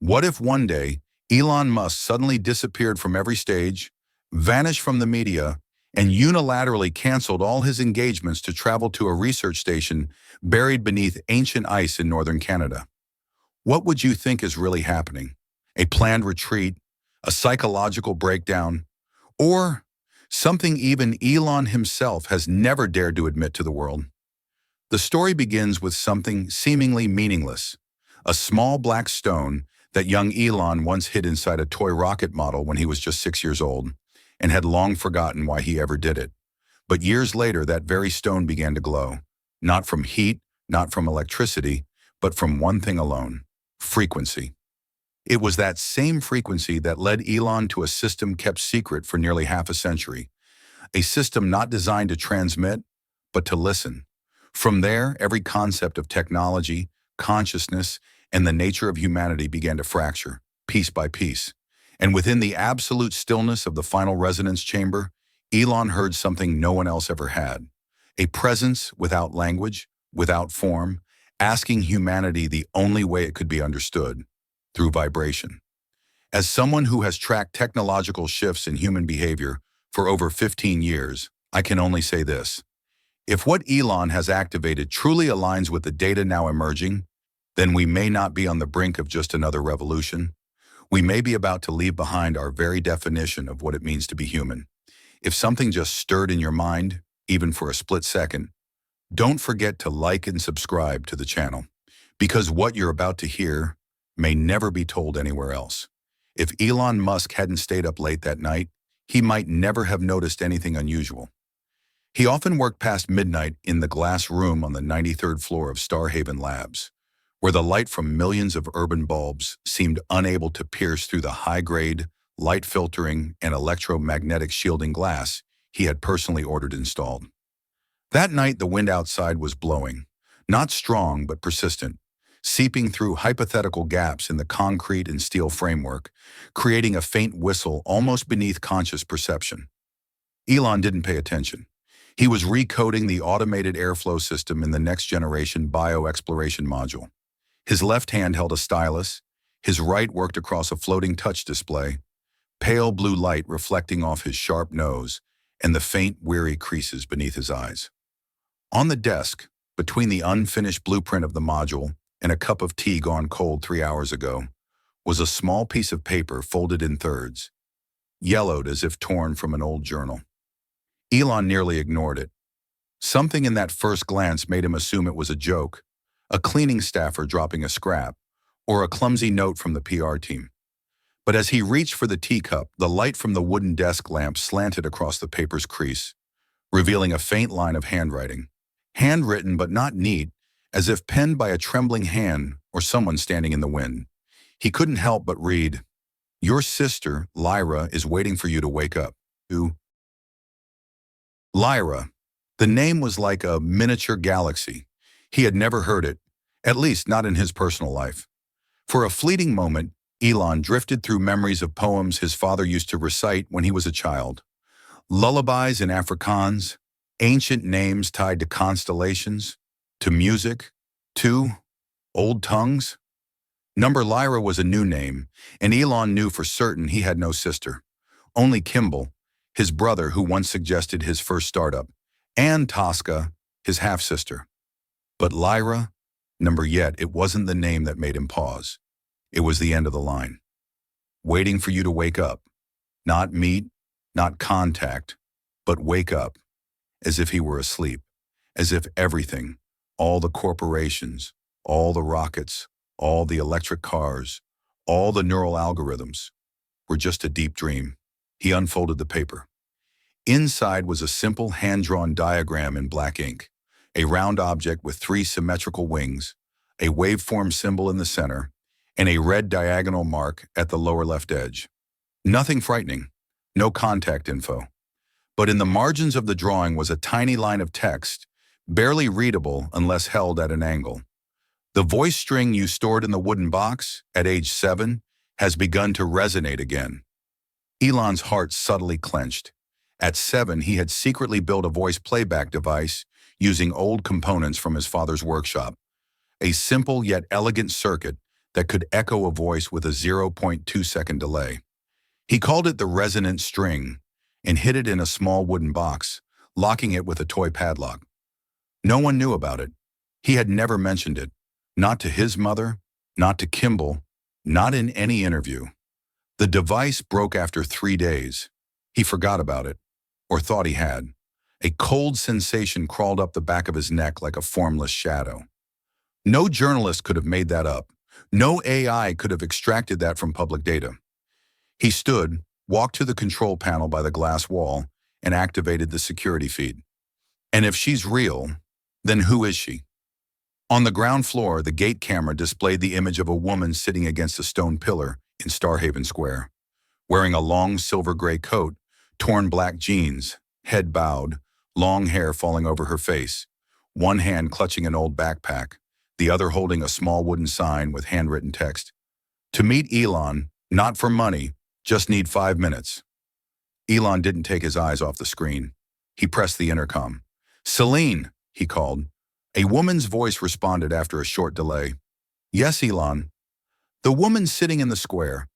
What if one day Elon Musk suddenly disappeared from every stage, vanished from the media, and unilaterally canceled all his engagements to travel to a research station buried beneath ancient ice in northern Canada? What would you think is really happening? A planned retreat, a psychological breakdown, or something even Elon himself has never dared to admit to the world? The story begins with something seemingly meaningless, a small black stone that young Elon once hid inside a toy rocket model when he was just 6 years old, and had long forgotten why he ever did it. But years later, that very stone began to glow, not from heat, not from electricity, but from one thing alone: frequency. It was that same frequency that led Elon to a system kept secret for nearly half a century, a system not designed to transmit, but to listen. From there, every concept of technology, consciousness, and the nature of humanity began to fracture, piece by piece. And within the absolute stillness of the final resonance chamber, Elon heard something no one else ever had: a presence without language, without form, asking humanity the only way it could be understood: through vibration. As someone who has tracked technological shifts in human behavior for over 15 years, I can only say this: if what Elon has activated truly aligns with the data now emerging, then we may not be on the brink of just another revolution. We may be about to leave behind our very definition of what it means to be human. If something just stirred in your mind, even for a split second, don't forget to like and subscribe to the channel, because what you're about to hear may never be told anywhere else. If Elon Musk hadn't stayed up late that night, he might never have noticed anything unusual. He often worked past midnight in the glass room on the 93rd floor of Starhaven Labs, where the light from millions of urban bulbs seemed unable to pierce through the high-grade, light-filtering, and electromagnetic shielding glass he had personally ordered installed. That night, the wind outside was blowing, not strong but persistent, seeping through hypothetical gaps in the concrete and steel framework, creating a faint whistle almost beneath conscious perception. Elon didn't pay attention. He was recoding the automated airflow system in the next-generation bioexploration module. His left hand held a stylus, his right worked across a floating touch display, pale blue light reflecting off his sharp nose and the faint, weary creases beneath his eyes. On the desk, between the unfinished blueprint of the module and a cup of tea gone cold 3 hours ago, was a small piece of paper folded in thirds, yellowed as if torn from an old journal. Elon nearly ignored it. Something in that first glance made him assume it was a joke, a cleaning staffer dropping a scrap, or a clumsy note from the PR team. But as he reached for the teacup, the light from the wooden desk lamp slanted across the paper's crease, revealing a faint line of handwriting. Handwritten but not neat, as if penned by a trembling hand or someone standing in the wind. He couldn't help but read, "Your sister, Lyra, is waiting for you to wake up." Who? Lyra. The name was like a miniature galaxy. He had never heard it, at least not in his personal life. For a fleeting moment, Elon drifted through memories of poems his father used to recite when he was a child. Lullabies in Afrikaans, ancient names tied to constellations, to music, to old tongues. Number Lyra was a new name, and Elon knew for certain he had no sister. Only Kimball, his brother who once suggested his first startup, and Tosca, his half-sister. But Lyra, number yet, it wasn't the name that made him pause. It was the end of the line. Waiting for you to wake up. Not meet, not contact, but wake up. As if he were asleep. As if everything, all the corporations, all the rockets, all the electric cars, all the neural algorithms, were just a deep dream. He unfolded the paper. Inside was a simple hand-drawn diagram in black ink. A round object with 3 symmetrical wings, a waveform symbol in the center, and a red diagonal mark at the lower left edge. Nothing frightening, no contact info. But in the margins of the drawing was a tiny line of text, barely readable unless held at an angle. The voice string you stored in the wooden box at age 7 has begun to resonate again. Elon's heart subtly clenched. At 7, he had secretly built a voice playback device using old components from his father's workshop. A simple yet elegant circuit that could echo a voice with a 0.2-second delay. He called it the resonant string and hid it in a small wooden box, locking it with a toy padlock. No one knew about it. He had never mentioned it, not to his mother, not to Kimball, not in any interview. The device broke after 3 days. He forgot about it, or thought he had. A cold sensation crawled up the back of his neck like a formless shadow. No journalist could have made that up. No AI could have extracted that from public data. He stood, walked to the control panel by the glass wall, and activated the security feed. And if she's real, then who is she? On the ground floor, the gate camera displayed the image of a woman sitting against a stone pillar in Starhaven Square, wearing a long silver-gray coat, torn black jeans, head bowed, long hair falling over her face, one hand clutching an old backpack, the other holding a small wooden sign with handwritten text. To meet Elon, not for money, just need 5 minutes. Elon didn't take his eyes off the screen. He pressed the intercom. "Celine," he called. A woman's voice responded after a short delay. "Yes, Elon." "The woman sitting in the square.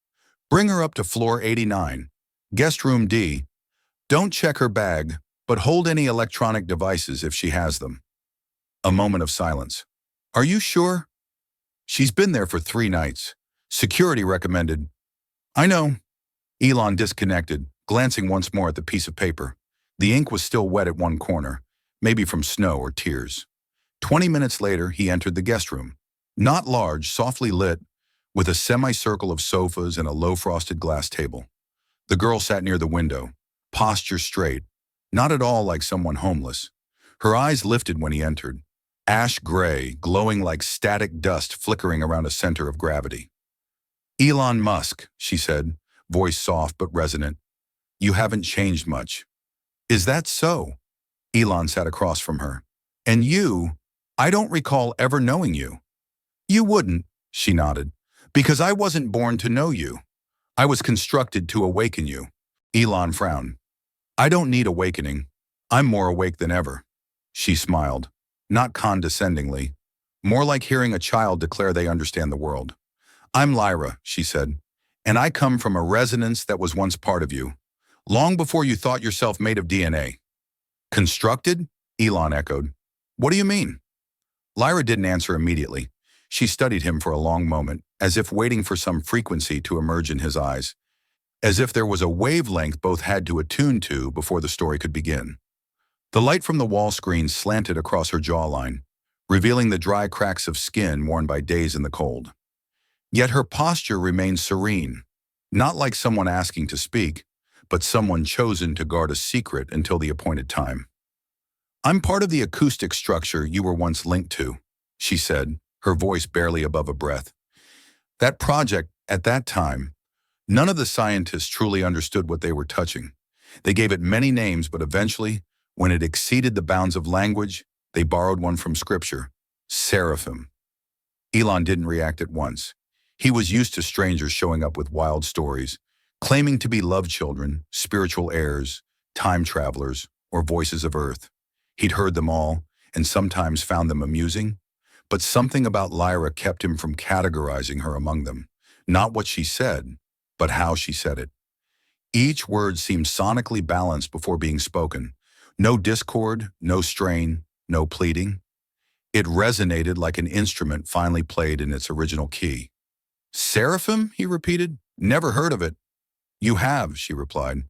Bring her up to floor 89, guest room D. Don't check her bag, but hold any electronic devices if she has them." A moment of silence. "Are you sure?" "She's been there for 3 nights. Security recommended." "I know." Elon disconnected, glancing once more at the piece of paper. The ink was still wet at one corner, maybe from snow or tears. 20 minutes later, he entered the guest room. Not large, softly lit, with a semicircle of sofas and a low-frosted glass table. The girl sat near the window, posture straight, not at all like someone homeless. Her eyes lifted when he entered, ash gray, glowing like static dust flickering around a center of gravity. "Elon Musk," she said, voice soft but resonant. "You haven't changed much." "Is that so?" Elon sat across from her. "And you? I don't recall ever knowing you." "You wouldn't," she nodded, "because I wasn't born to know you. I was constructed to awaken you." Elon frowned. "I don't need awakening. I'm more awake than ever." She smiled, not condescendingly, more like hearing a child declare they understand the world. "I'm Lyra," she said, "and I come from a resonance that was once part of you, long before you thought yourself made of DNA." "Constructed?" Elon echoed. "What do you mean?" Lyra didn't answer immediately. She studied him for a long moment, as if waiting for some frequency to emerge in his eyes, as if there was a wavelength both had to attune to before the story could begin. The light from the wall screen slanted across her jawline, revealing the dry cracks of skin worn by days in the cold. Yet her posture remained serene, not like someone asking to speak, but someone chosen to guard a secret until the appointed time. "I'm part of the acoustic structure you were once linked to," she said, her voice barely above a breath. "That project, at that time, none of the scientists truly understood what they were touching. They gave it many names, but eventually, when it exceeded the bounds of language, they borrowed one from scripture: seraphim." Elon didn't react at once. He was used to strangers showing up with wild stories, claiming to be love children, spiritual heirs, time travelers, or voices of Earth. He'd heard them all, and sometimes found them amusing, but something about Lyra kept him from categorizing her among them. Not what she said, but how she said it. Each word seemed sonically balanced before being spoken. No discord, no strain, no pleading. It resonated like an instrument finally played in its original key. "Seraphim?" he repeated. "Never heard of it." "You have," she replied.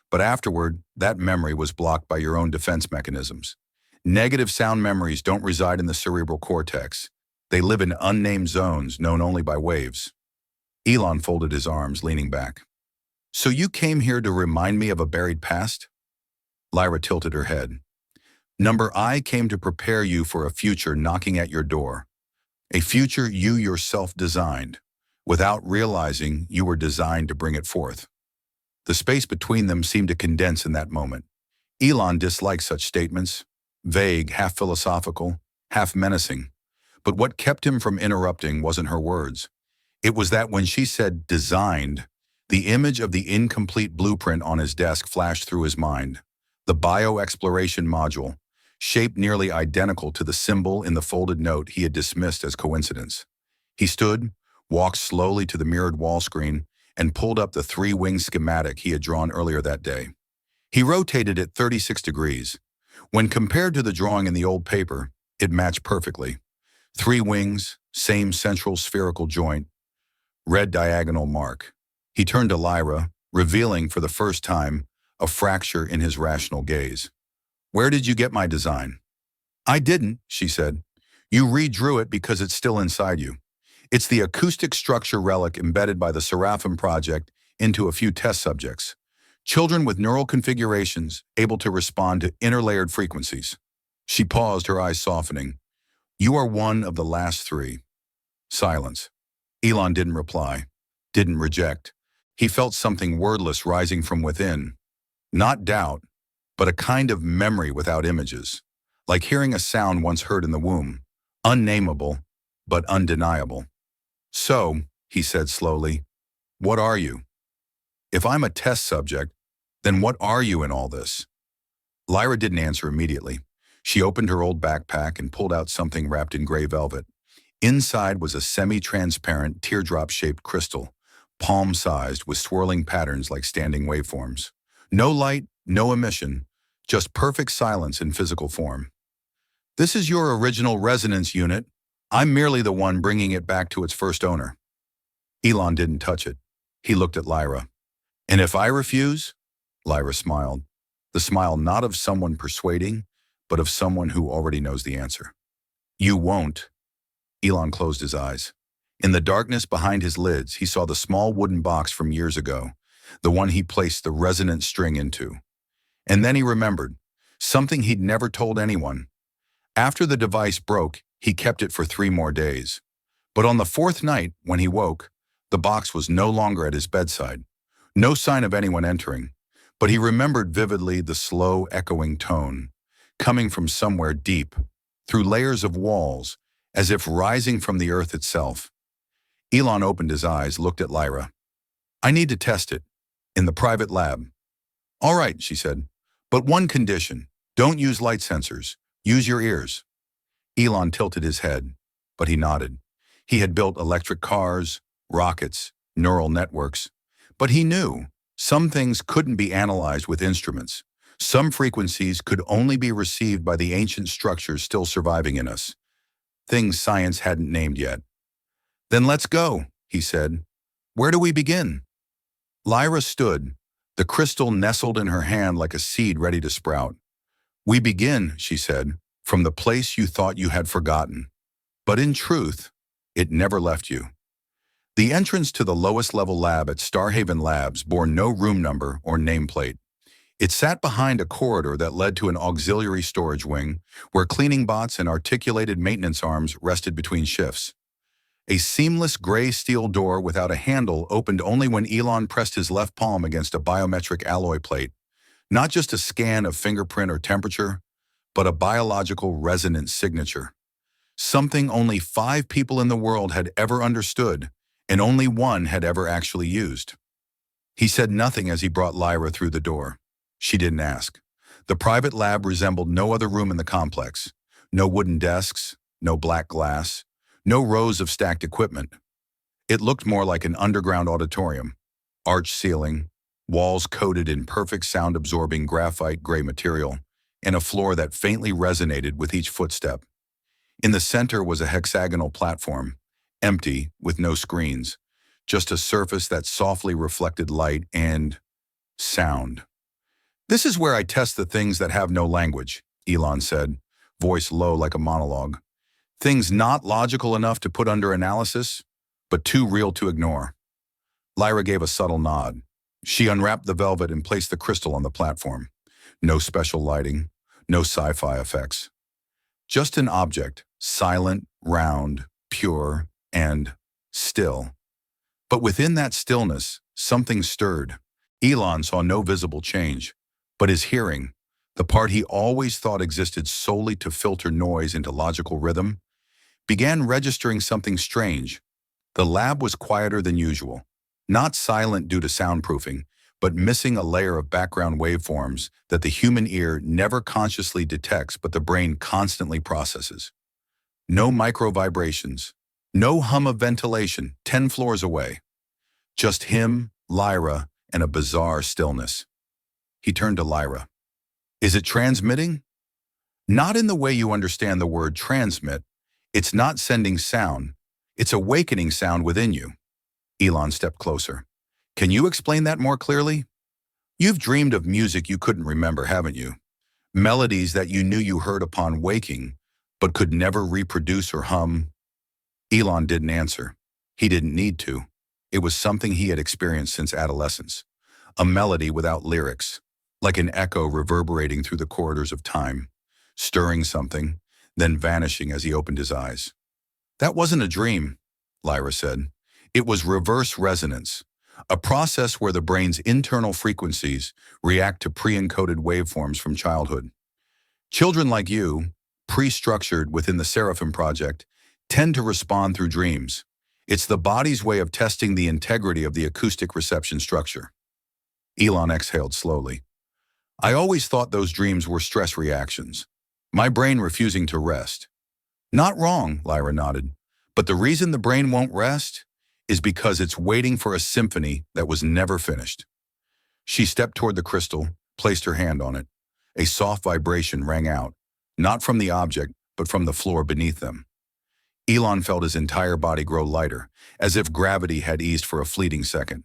"But afterward, that memory was blocked by your own defense mechanisms. Negative sound memories don't reside in the cerebral cortex. They live in unnamed zones known only by waves." Elon folded his arms, leaning back. "So you came here to remind me of a buried past?" Lyra tilted her head. "Number I came to prepare you for a future knocking at your door. A future you yourself designed, without realizing you were designed to bring it forth." The space between them seemed to condense in that moment. Elon disliked such statements, vague, half philosophical, half menacing. But what kept him from interrupting wasn't her words. It was that when she said designed, the image of the incomplete blueprint on his desk flashed through his mind. The bioexploration module, shaped nearly identical to the symbol in the folded note he had dismissed as coincidence. He stood, walked slowly to the mirrored wall screen, and pulled up the three-wing schematic he had drawn earlier that day. He rotated it 36 degrees. When compared to the drawing in the old paper, it matched perfectly. Three wings, same central spherical joint, red diagonal mark. He turned to Lyra, revealing for the first time a fracture in his rational gaze. "Where did you get my design?" "I didn't," she said. "You redrew it because it's still inside you. It's the acoustic structure relic embedded by the Seraphim Project into a few test subjects. Children with neural configurations able to respond to interlayered frequencies." She paused, her eyes softening. "You are one of the last three." Silence. Elon didn't reply, didn't reject. He felt something wordless rising from within. Not doubt, but a kind of memory without images, like hearing a sound once heard in the womb, unnameable, but undeniable. "So," he said slowly, "what are you? If I'm a test subject, then what are you in all this?" Lyra didn't answer immediately. She opened her old backpack and pulled out something wrapped in gray velvet. Inside was a semi-transparent, teardrop-shaped crystal, palm-sized with swirling patterns like standing waveforms. No light, no emission, just perfect silence in physical form. "This is your original resonance unit. I'm merely the one bringing it back to its first owner." Elon didn't touch it. He looked at Lyra. "And if I refuse?" Lyra smiled. The smile not of someone persuading, but of someone who already knows the answer. "You won't." Elon closed his eyes. In the darkness behind his lids, he saw the small wooden box from years ago, the one he placed the resonant string into. And then he remembered, something he'd never told anyone. After the device broke, he kept it for 3 more days. But on the 4th night, when he woke, the box was no longer at his bedside. No sign of anyone entering, but he remembered vividly the slow, echoing tone, coming from somewhere deep, through layers of walls, as if rising from the earth itself. Elon opened his eyes, looked at Lyra. "I need to test it, in the private lab." "All right," she said, "but one condition. Don't use light sensors. Use your ears." Elon tilted his head, but he nodded. He had built electric cars, rockets, neural networks. But he knew some things couldn't be analyzed with instruments. Some frequencies could only be received by the ancient structures still surviving in us. Things science hadn't named yet. "Then let's go," he said. "Where do we begin?" Lyra stood, the crystal nestled in her hand like a seed ready to sprout. "We begin," she said, "from the place you thought you had forgotten. But in truth, it never left you." The entrance to the lowest level lab at Starhaven Labs bore no room number or nameplate. It sat behind a corridor that led to an auxiliary storage wing, where cleaning bots and articulated maintenance arms rested between shifts. A seamless gray steel door without a handle opened only when Elon pressed his left palm against a biometric alloy plate. Not just a scan of fingerprint or temperature, but a biological resonance signature. Something only 5 people in the world had ever understood, and only one had ever actually used. He said nothing as he brought Lyra through the door. She didn't ask. The private lab resembled no other room in the complex. No wooden desks, no black glass, no rows of stacked equipment. It looked more like an underground auditorium. Arched ceiling, walls coated in perfect sound-absorbing graphite gray material, and a floor that faintly resonated with each footstep. In the center was a hexagonal platform, empty, with no screens, just a surface that softly reflected light and sound. "This is where I test the things that have no language," Elon said, voice low like a monologue. "Things not logical enough to put under analysis, but too real to ignore." Lyra gave a subtle nod. She unwrapped the velvet and placed the crystal on the platform. No special lighting, no sci-fi effects. Just an object, silent, round, pure, and still. But within that stillness, something stirred. Elon saw no visible change, but his hearing, the part he always thought existed solely to filter noise into logical rhythm, began registering something strange. The lab was quieter than usual, not silent due to soundproofing, but missing a layer of background waveforms that the human ear never consciously detects but the brain constantly processes. No micro vibrations, No hum of ventilation, 10 floors away. Just him, Lyra, and a bizarre stillness. He turned to Lyra. Is it transmitting? Not in the way you understand the word transmit. It's not sending sound. It's awakening sound within you. Elon stepped closer. Can you explain that more clearly? You've dreamed of music you couldn't remember, haven't you? Melodies that you knew you heard upon waking, but could never reproduce or hum. Elon didn't answer. He didn't need to. It was something he had experienced since adolescence. A melody without lyrics, like an echo reverberating through the corridors of time, stirring something, then vanishing as he opened his eyes. That wasn't a dream, Lyra said. It was reverse resonance, a process where the brain's internal frequencies react to pre-encoded waveforms from childhood. Children like you, pre-structured within the Seraphim Project, tend to respond through dreams. It's the body's way of testing the integrity of the acoustic reception structure. Elon exhaled slowly. I always thought those dreams were stress reactions. My brain refusing to rest. Not wrong, Lyra nodded. But the reason the brain won't rest is because it's waiting for a symphony that was never finished. She stepped toward the crystal, placed her hand on it. A soft vibration rang out, not from the object, but from the floor beneath them. Elon felt his entire body grow lighter, as if gravity had eased for a fleeting second.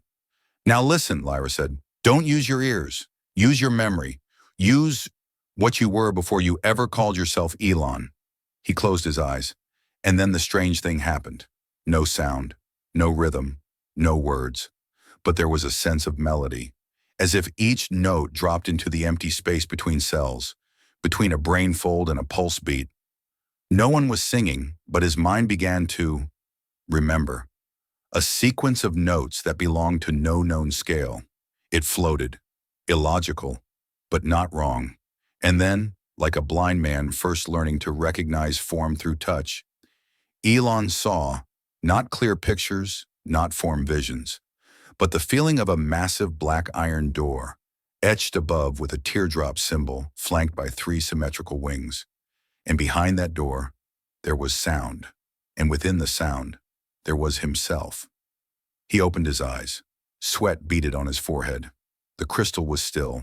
Now listen, Lyra said. Don't use your ears. Use your memory. Use what you were before you ever called yourself Elon. He closed his eyes, and then the strange thing happened. No sound, no rhythm, no words. But there was a sense of melody, as if each note dropped into the empty space between cells, between a brain fold and a pulse beat. No one was singing, but his mind began to remember. A sequence of notes that belonged to no known scale. It floated, illogical, but not wrong. And then, like a blind man first learning to recognize form through touch, Elon saw, not clear pictures, not form visions, but the feeling of a massive black iron door, etched above with a teardrop symbol flanked by 3 symmetrical wings. And behind that door, there was sound, and within the sound, there was himself. He opened his eyes. Sweat beaded on his forehead. The crystal was still,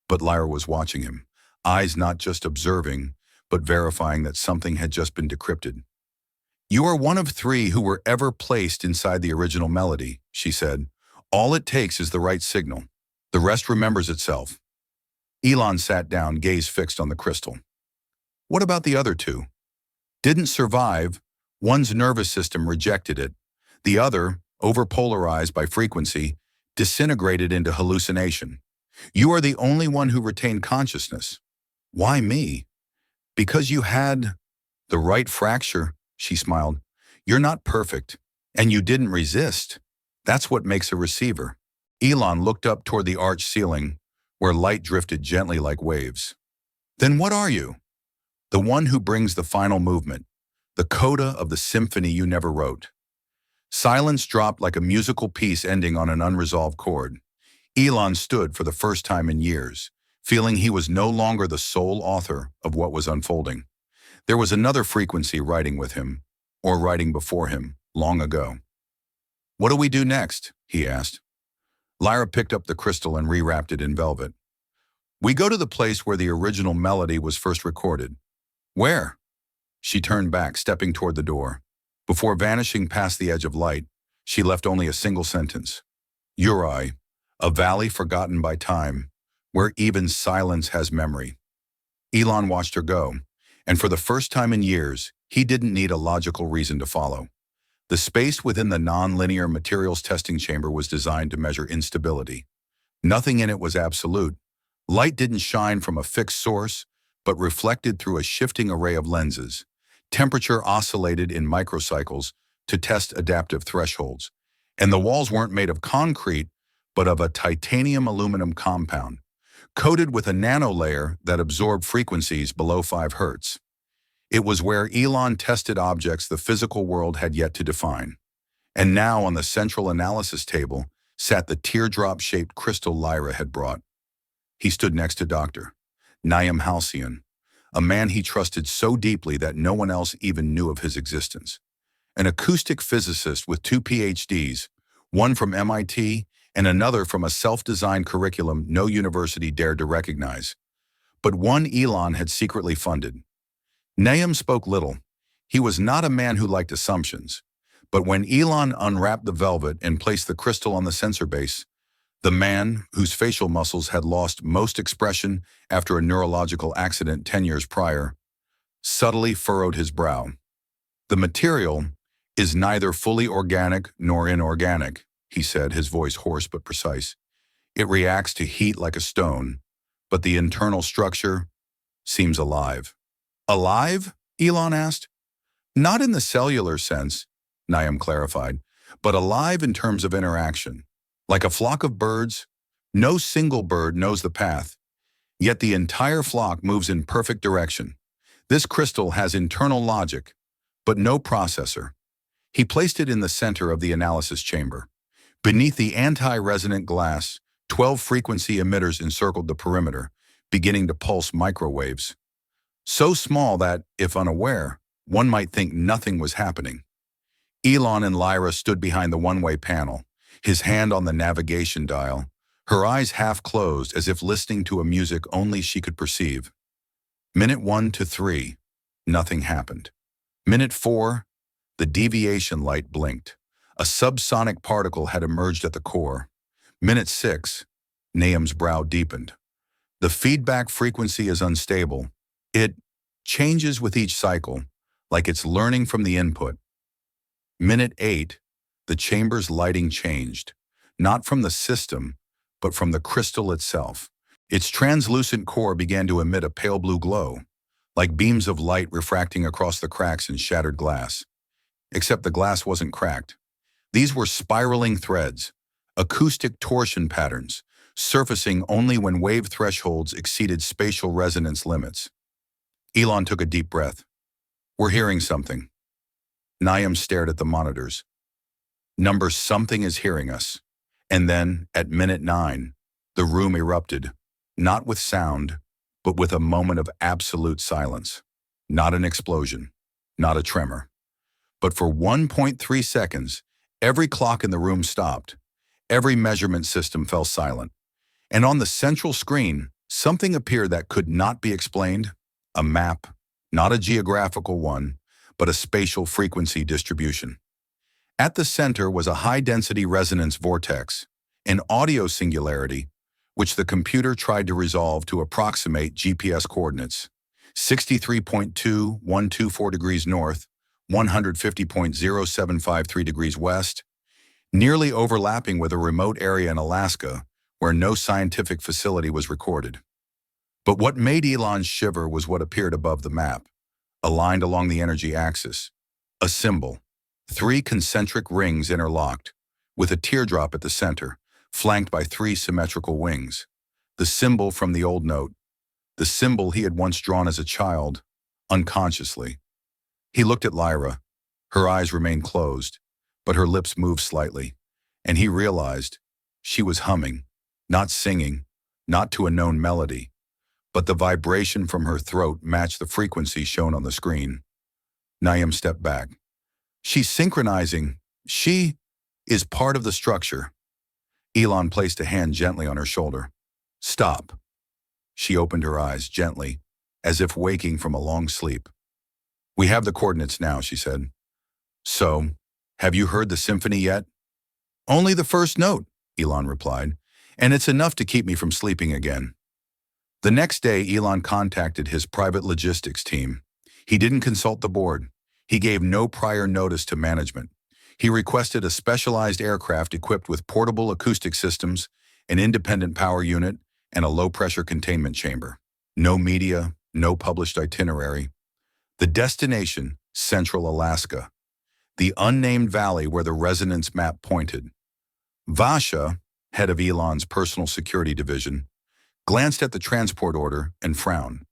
but Lyra was watching him, eyes not just observing, but verifying that something had just been decrypted. You are one of 3 who were ever placed inside the original melody, she said. All it takes is the right signal. The rest remembers itself. Elon sat down, gaze fixed on the crystal. What about the other 2? Didn't survive. One's nervous system rejected it. The other, overpolarized by frequency, disintegrated into hallucination. You are the only one who retained consciousness. Why me? Because you had the right fracture, she smiled. You're not perfect, and you didn't resist. That's what makes a receiver. Elon looked up toward the arched ceiling, where light drifted gently like waves. Then what are you? The one who brings the final movement, the coda of the symphony you never wrote. Silence dropped like a musical piece ending on an unresolved chord. Elon stood for the first time in years, feeling he was no longer the sole author of what was unfolding. There was another frequency writing with him, or writing before him, long ago. What do we do next? He asked. Lyra picked up the crystal and rewrapped it in velvet. We go to the place where the original melody was first recorded. Where? She turned back, stepping toward the door. Before vanishing past the edge of light, she left only a single sentence. Uri, a valley forgotten by time, where even silence has memory. Elon watched her go, and for the first time in years, he didn't need a logical reason to follow. The space within the non-linear materials testing chamber was designed to measure instability. Nothing in it was absolute. Light didn't shine from a fixed source, but reflected through a shifting array of lenses. Temperature oscillated in microcycles to test adaptive thresholds. And the walls weren't made of concrete, but of a titanium aluminum compound, coated with a nanolayer that absorbed frequencies below 5 Hz. It was where Elon tested objects the physical world had yet to define. And now on the central analysis table sat the teardrop-shaped crystal Lyra had brought. He stood next to Dr. Naim Halcyon, a man he trusted so deeply that no one else even knew of his existence. an acoustic physicist with 2 PhDs, one from MIT and another from a self-designed curriculum no university dared to recognize. But one Elon had secretly funded. Nahum spoke little. He was not a man who liked assumptions. But when Elon unwrapped the velvet and placed the crystal on the sensor base, the man, whose facial muscles had lost most expression after a neurological accident 10 years prior, subtly furrowed his brow. The material is neither fully organic nor inorganic, he said, his voice hoarse but precise. It reacts to heat like a stone, but the internal structure seems alive. Alive? Elon asked. Not in the cellular sense, Nahum clarified, but alive in terms of interaction. Like a flock of birds, no single bird knows the path, yet the entire flock moves in perfect direction. This crystal has internal logic, but no processor. He placed it in the center of the analysis chamber. Beneath the anti-resonant glass, 12 frequency emitters encircled the perimeter, beginning to pulse microwaves. So small that, if unaware, one might think nothing was happening. Elon and Lyra stood behind the one-way panel, his hand on the navigation dial, her eyes half closed as if listening to a music only she could perceive. Minute 1 to 3, nothing happened. Minute 4, the deviation light blinked. A subsonic particle had emerged at the core. Minute 6, Nahum's brow deepened. The feedback frequency is unstable. It changes with each cycle, like it's learning from the input. Minute 8, the chamber's lighting changed, not from the system, but from the crystal itself. Its translucent core began to emit a pale blue glow, like beams of light refracting across the cracks in shattered glass. Except the glass wasn't cracked. These were spiraling threads, acoustic torsion patterns, surfacing only when wave thresholds exceeded spatial resonance limits. Elon took a deep breath. We're hearing something. Nahum stared at the monitors. Number something is hearing us. And then, at minute 9, the room erupted, not with sound, but with a moment of absolute silence. Not an explosion, not a tremor. But for 1.3 seconds, every clock in the room stopped. Every measurement system fell silent. And on the central screen, something appeared that could not be explained. A map, not a geographical one, but a spatial frequency distribution. At the center was a high-density resonance vortex, an audio singularity, which the computer tried to resolve to approximate GPS coordinates, 63.2124 degrees north, 150.0753 degrees west, nearly overlapping with a remote area in Alaska where no scientific facility was recorded. But what made Elon shiver was what appeared above the map, aligned along the energy axis. A symbol, 3 concentric rings interlocked, with a teardrop at the center, flanked by 3 symmetrical wings. The symbol from the old note, the symbol he had once drawn as a child, unconsciously. He looked at Lyra. Her eyes remained closed, but her lips moved slightly, and he realized she was humming, not singing, not to a known melody, but the vibration from her throat matched the frequency shown on the screen. Nahum stepped back. She's synchronizing. She is part of the structure. Elon placed a hand gently on her shoulder. Stop. She opened her eyes gently, as if waking from a long sleep. We have the coordinates now, she said. So, have you heard the symphony yet? Only the first note, Elon replied, and it's enough to keep me from sleeping again. The next day, Elon contacted his private logistics team. He didn't consult the board. He gave no prior notice to management. He requested a specialized aircraft equipped with portable acoustic systems, an independent power unit, and a low-pressure containment chamber. No media, no published itinerary. The destination, Central Alaska, the unnamed valley where the resonance map pointed. Vasha, head of Elon's personal security division, glanced at the transport order and frowned.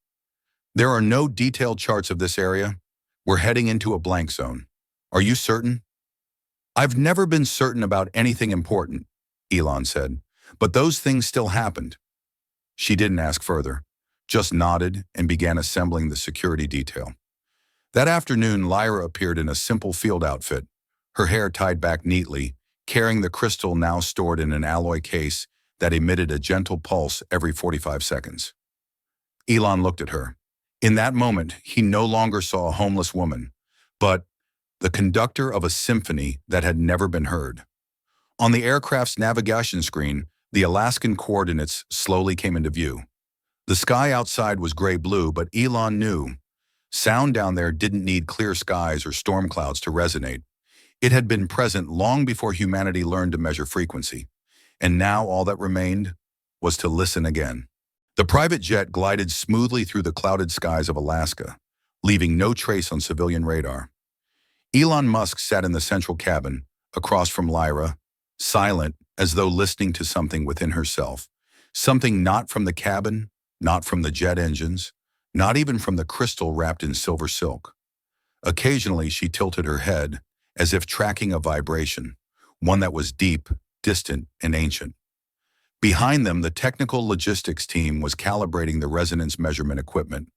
There are no detailed charts of this area. We're heading into a blank zone. Are you certain? I've never been certain about anything important, Elon said, but those things still happened. She didn't ask further, just nodded and began assembling the security detail. That afternoon, Lyra appeared in a simple field outfit, her hair tied back neatly, carrying the crystal now stored in an alloy case that emitted a gentle pulse every 45 seconds. Elon looked at her. In that moment, he no longer saw a homeless woman, but the conductor of a symphony that had never been heard. On the aircraft's navigation screen, the Alaskan coordinates slowly came into view. The sky outside was gray-blue, but Elon knew sound down there didn't need clear skies or storm clouds to resonate. It had been present long before humanity learned to measure frequency, and now all that remained was to listen again. The private jet glided smoothly through the clouded skies of Alaska, leaving no trace on civilian radar. Elon Musk sat in the central cabin, across from Lyra, silent as though listening to something within herself, something not from the cabin, not from the jet engines, not even from the crystal wrapped in silver silk. Occasionally she tilted her head, as if tracking a vibration, one that was deep, distant, and ancient. Behind them, the technical logistics team was calibrating the resonance measurement equipment,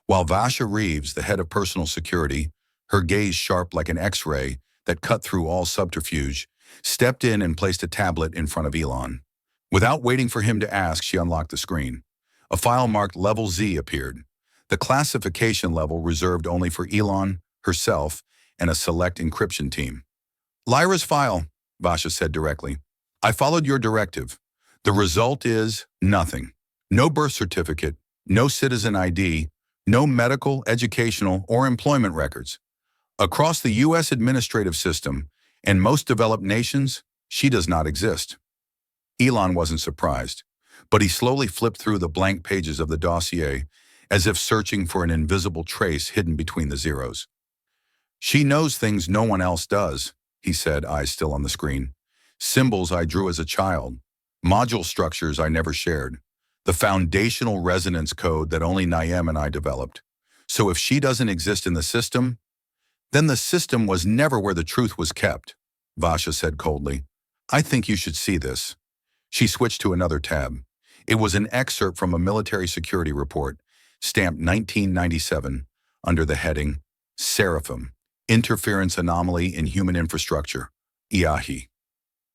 while Vasha Reeves, the head of personal security, her gaze sharp like an X-ray that cut through all subterfuge, stepped in and placed a tablet in front of Elon. Without waiting for him to ask, she unlocked the screen. A file marked Level Z appeared, the classification level reserved only for Elon, herself, and a select encryption team. Lyra's file, Vasha said directly. I followed your directive. The result is nothing. No birth certificate, no citizen ID, no medical, educational, or employment records. Across the U.S. administrative system and most developed nations, she does not exist. Elon wasn't surprised, but he slowly flipped through the blank pages of the dossier as if searching for an invisible trace hidden between the zeros. She knows things no one else does, he said, eyes still on the screen. Symbols I drew as a child, module structures I never shared, the foundational resonance code that only Naem and I developed. So if she doesn't exist in the system, then the system was never where the truth was kept, Vasha said coldly. I think you should see this. She switched to another tab. It was an excerpt from a military security report, stamped 1997, under the heading, Seraphim, Interference Anomaly in Human Infrastructure, IAHI.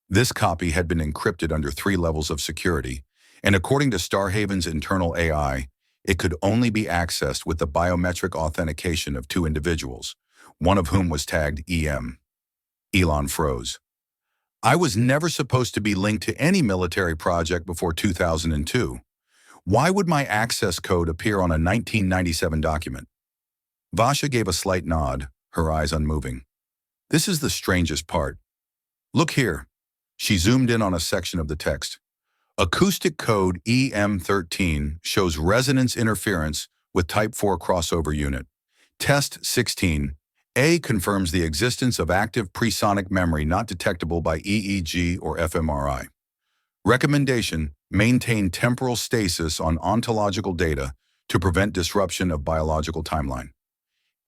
This copy had been encrypted under 3 levels of security, and according to Starhaven's internal AI, it could only be accessed with the biometric authentication of 2 individuals, one of whom was tagged EM. Elon froze. I was never supposed to be linked to any military project before 2002. Why would my access code appear on a 1997 document? Vasha gave a slight nod, her eyes unmoving. This is the strangest part. Look here. She zoomed in on a section of the text. Acoustic code EM13 shows resonance interference with Type 4 crossover unit. Test 16. A confirms the existence of active presonic memory not detectable by EEG or fMRI. Recommendation: maintain temporal stasis on ontological data to prevent disruption of biological timeline.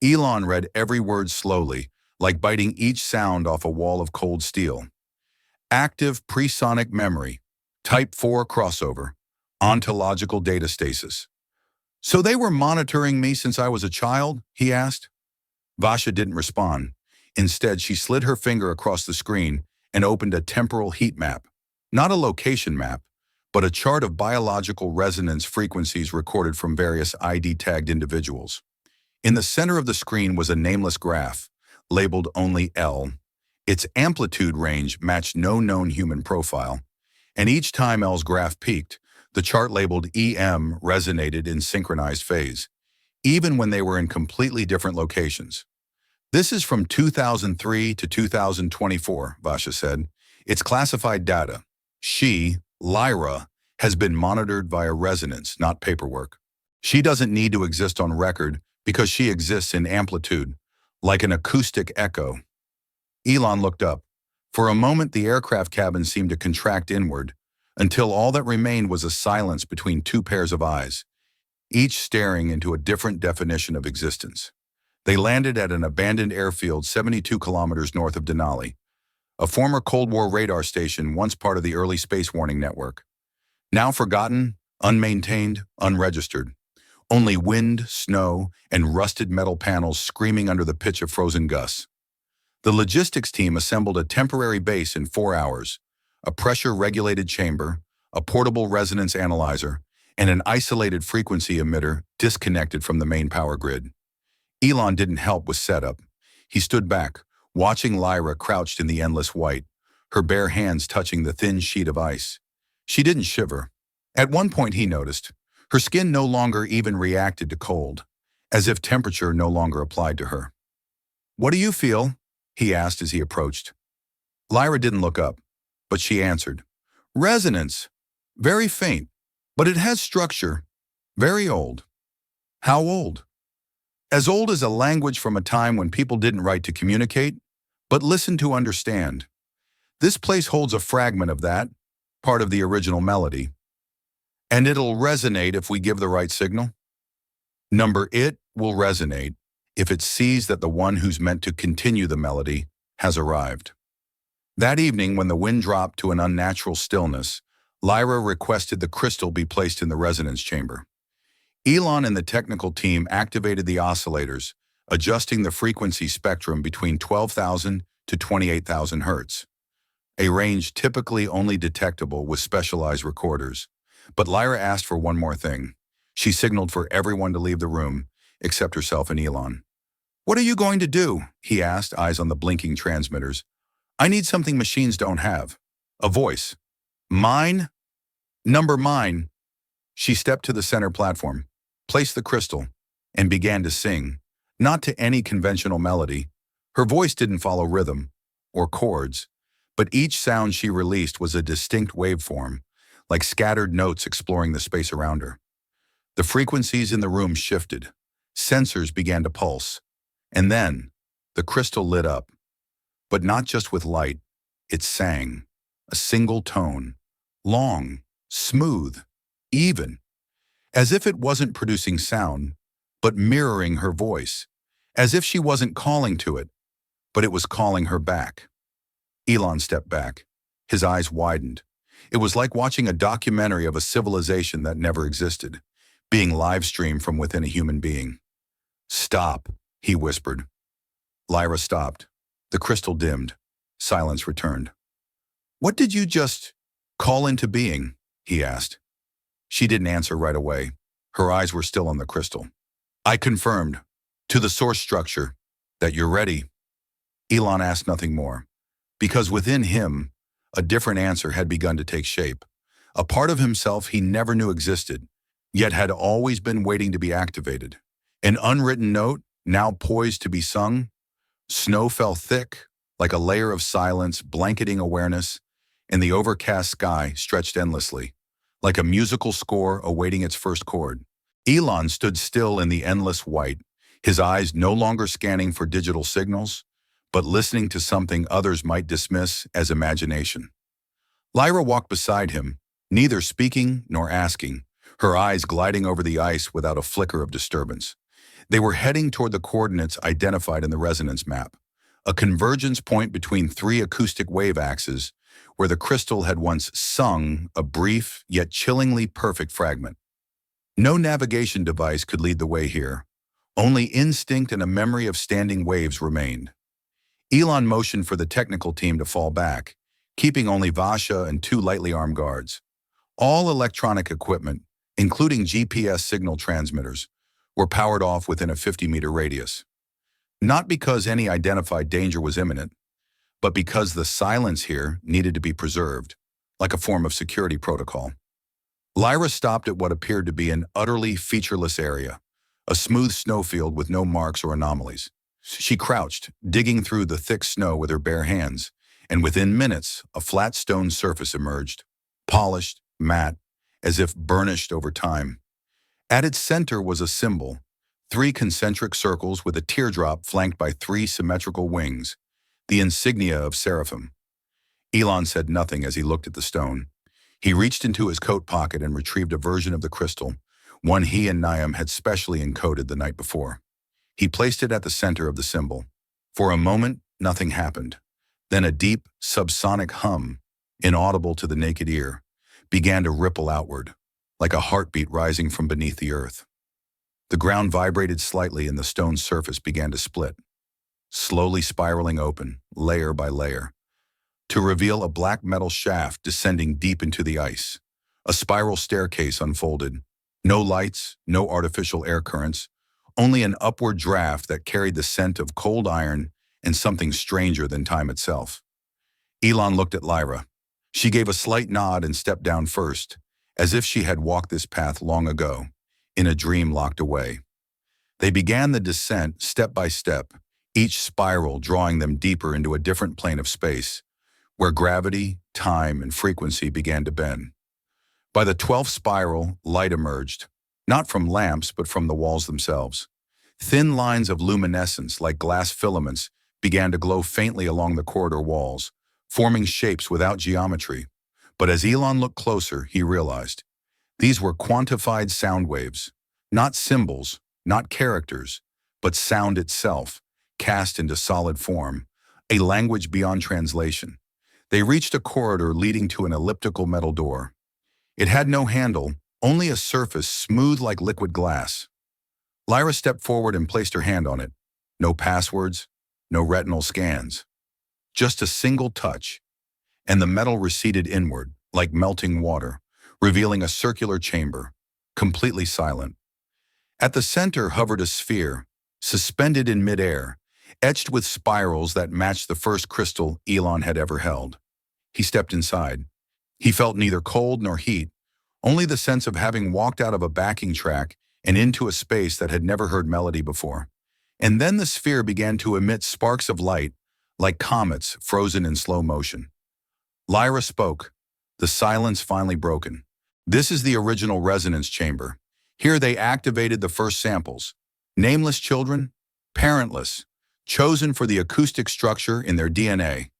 Elon read every word slowly, like biting each sound off a wall of cold steel. Active presonic memory, Type 4 crossover, ontological data stasis. So they were monitoring me since I was a child? He asked. Vasha didn't respond. Instead, she slid her finger across the screen and opened a temporal heat map. Not a location map, but a chart of biological resonance frequencies recorded from various ID-tagged individuals. In the center of the screen was a nameless graph, labeled only L. Its amplitude range matched no known human profile, and each time L's graph peaked, the chart labeled EM resonated in synchronized phase, even when they were in completely different locations. This is from 2003 to 2024, Vasha said. It's classified data. She, Lyra, has been monitored via resonance, not paperwork. She doesn't need to exist on record because she exists in amplitude, like an acoustic echo. Elon looked up. For a moment, the aircraft cabin seemed to contract inward, until all that remained was a silence between 2 pairs of eyes, each staring into a different definition of existence. They landed at an abandoned airfield 72 kilometers north of Denali, a former Cold War radar station once part of the early space warning network. Now forgotten, unmaintained, unregistered. Only wind, snow, and rusted metal panels screaming under the pitch of frozen gusts. The logistics team assembled a temporary base in 4 hours, a pressure-regulated chamber, a portable resonance analyzer, and an isolated frequency emitter disconnected from the main power grid. Elon didn't help with setup. He stood back, watching Lyra crouched in the endless white, her bare hands touching the thin sheet of ice. She didn't shiver. At one point he noticed, her skin no longer even reacted to cold, as if temperature no longer applied to her. "What do you feel?" he asked as he approached. Lyra didn't look up, but she answered, "Resonance. Very faint, but it has structure. Very old." "How old?" "As old as a language from a time when people didn't write to communicate, but listened to understand. This place holds a fragment of that, part of the original melody. And it'll resonate if we give the right signal." It will resonate if it sees that the one who's meant to continue the melody has arrived. That evening, when the wind dropped to an unnatural stillness, Lyra requested the crystal be placed in the resonance chamber. Elon and the technical team activated the oscillators, adjusting the frequency spectrum between 12,000 to 28,000 hertz, a range typically only detectable with specialized recorders. But Lyra asked for one more thing. She signaled for everyone to leave the room, except herself and Elon. "What are you going to do?" he asked, eyes on the blinking transmitters. "I need something machines don't have." A voice. "Mine? Mine." She stepped to the center platform, placed the crystal, and began to sing, not to any conventional melody. Her voice didn't follow rhythm or chords, but each sound she released was a distinct waveform, like scattered notes exploring the space around her. The frequencies in the room shifted. Sensors began to pulse. And then, the crystal lit up. But not just with light. It sang. A single tone. Long, smooth, even. As if it wasn't producing sound, but mirroring her voice. As if she wasn't calling to it, but it was calling her back. Elon stepped back. His eyes widened. It was like watching a documentary of a civilization that never existed, being live-streamed from within a human being. "Stop," he whispered. Lyra stopped. The crystal dimmed. Silence returned. "What did you just call into being?" he asked. She didn't answer right away. Her eyes were still on the crystal. "I confirmed, to the source structure, that you're ready." Elon asked nothing more, because within him, a different answer had begun to take shape. A part of himself he never knew existed, yet had always been waiting to be activated. An unwritten note, now poised to be sung. Snow fell thick, like a layer of silence blanketing awareness, and the overcast sky stretched endlessly, like a musical score awaiting its first chord. Elon stood still in the endless white, his eyes no longer scanning for digital signals, but listening to something others might dismiss as imagination. Lyra walked beside him, neither speaking nor asking, her eyes gliding over the ice without a flicker of disturbance. They were heading toward the coordinates identified in the resonance map, a convergence point between 3 acoustic wave axes where the crystal had once sung a brief yet chillingly perfect fragment. No navigation device could lead the way here. Only instinct and a memory of standing waves remained. Elon motioned for the technical team to fall back, keeping only Vasha and 2 lightly armed guards. All electronic equipment, including GPS signal transmitters, were powered off within a 50-meter radius. Not because any identified danger was imminent, but because the silence here needed to be preserved, like a form of security protocol. Lyra stopped at what appeared to be an utterly featureless area, a smooth snowfield with no marks or anomalies. She crouched, digging through the thick snow with her bare hands, and within minutes, a flat stone surface emerged, polished, matte, as if burnished over time. At its center was a symbol, 3 concentric circles with a teardrop flanked by 3 symmetrical wings, the insignia of Seraphim. Elon said nothing as he looked at the stone. He reached into his coat pocket and retrieved a version of the crystal, one he and Niam had specially encoded the night before. He placed it at the center of the symbol. For a moment, nothing happened. Then a deep, subsonic hum, inaudible to the naked ear, began to ripple outward, like a heartbeat rising from beneath the earth. The ground vibrated slightly and the stone surface began to split, slowly spiraling open, layer by layer, to reveal a black metal shaft descending deep into the ice. A spiral staircase unfolded. No lights, no artificial air currents, only an upward draft that carried the scent of cold iron and something stranger than time itself. Elon looked at Lyra. She gave a slight nod and stepped down first, as if she had walked this path long ago, in a dream locked away. They began the descent step by step, each spiral drawing them deeper into a different plane of space, where gravity, time, and frequency began to bend. By the 12th spiral, light emerged, not from lamps but from the walls themselves. Thin lines of luminescence, like glass filaments, began to glow faintly along the corridor walls, forming shapes without geometry. But as Elon looked closer, he realized these were quantified sound waves, not symbols, not characters, but sound itself, cast into solid form, a language beyond translation. They reached a corridor leading to an elliptical metal door. It had no handle, only a surface smooth like liquid glass. Lyra stepped forward and placed her hand on it. No passwords, no retinal scans. Just a single touch, and the metal receded inward, like melting water, revealing a circular chamber, completely silent. At the center hovered a sphere, suspended in midair, etched with spirals that matched the first crystal Elon had ever held. He stepped inside. He felt neither cold nor heat, only the sense of having walked out of a backing track and into a space that had never heard melody before. And then the sphere began to emit sparks of light, like comets frozen in slow motion. Lyra spoke, the silence finally broken. This is the original resonance chamber. Here they activated the first samples. Nameless children, parentless, chosen for the acoustic structure in their DNA.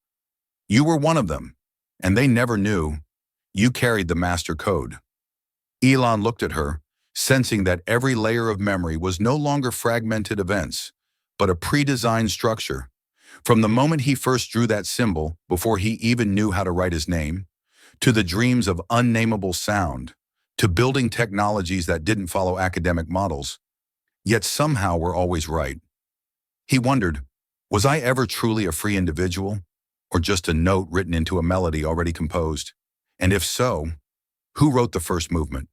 You were one of them, and they never knew. You carried the master code. Elon looked at her, sensing that every layer of memory was no longer fragmented events, but a pre-designed structure. From the moment he first drew that symbol, before he even knew how to write his name, to the dreams of unnameable sound, to building technologies that didn't follow academic models, yet somehow were always right. He wondered, was I ever truly a free individual, or just a note written into a melody already composed? And if so, who wrote the first movement?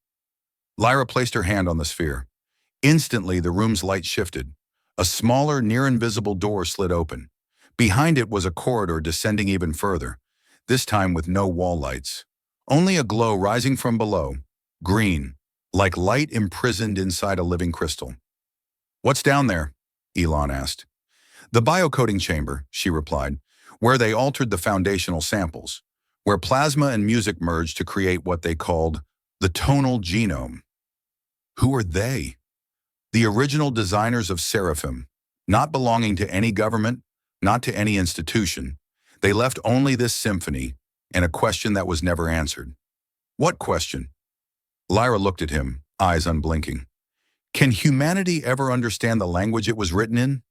Lyra placed her hand on the sphere. Instantly, the room's light shifted. A smaller, near-invisible door slid open. Behind it was a corridor descending even further, this time with no wall lights. Only a glow rising from below, green, like light imprisoned inside a living crystal. "What's down there?" Elon asked. "The biocoding chamber," she replied, "where they altered the foundational samples, where plasma and music merged to create what they called the tonal genome." Who are they? The original designers of Seraphim, not belonging to any government, not to any institution. They left only this symphony and a question that was never answered. What question? Lyra looked at him, eyes unblinking. Can humanity ever understand the language it was written in?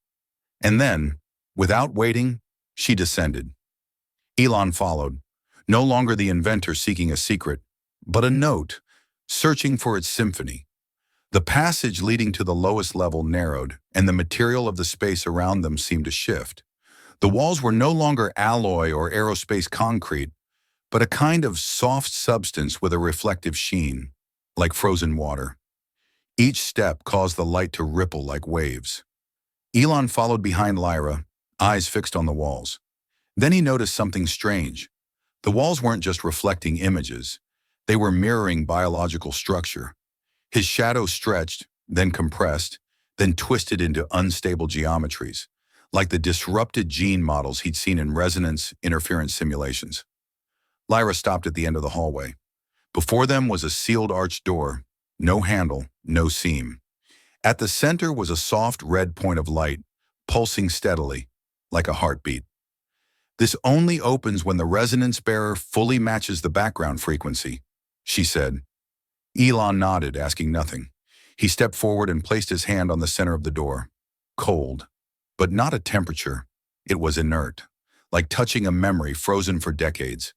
And then, without waiting, she descended. Elon followed, no longer the inventor seeking a secret, but a note, searching for its symphony. The passage leading to the lowest level narrowed, and the material of the space around them seemed to shift. The walls were no longer alloy or aerospace concrete, but a kind of soft substance with a reflective sheen, like frozen water. Each step caused the light to ripple like waves. Elon followed behind Lyra, eyes fixed on the walls. Then he noticed something strange. The walls weren't just reflecting images. They were mirroring biological structure. His shadow stretched, then compressed, then twisted into unstable geometries, like the disrupted gene models he'd seen in resonance interference simulations. Lyra stopped at the end of the hallway. Before them was a sealed arched door, no handle, no seam. At the center was a soft red point of light, pulsing steadily, like a heartbeat. "This only opens when the resonance bearer fully matches the background frequency," she said. Elon nodded, asking nothing. He stepped forward and placed his hand on the center of the door. Cold, but not a temperature. It was inert, like touching a memory frozen for decades.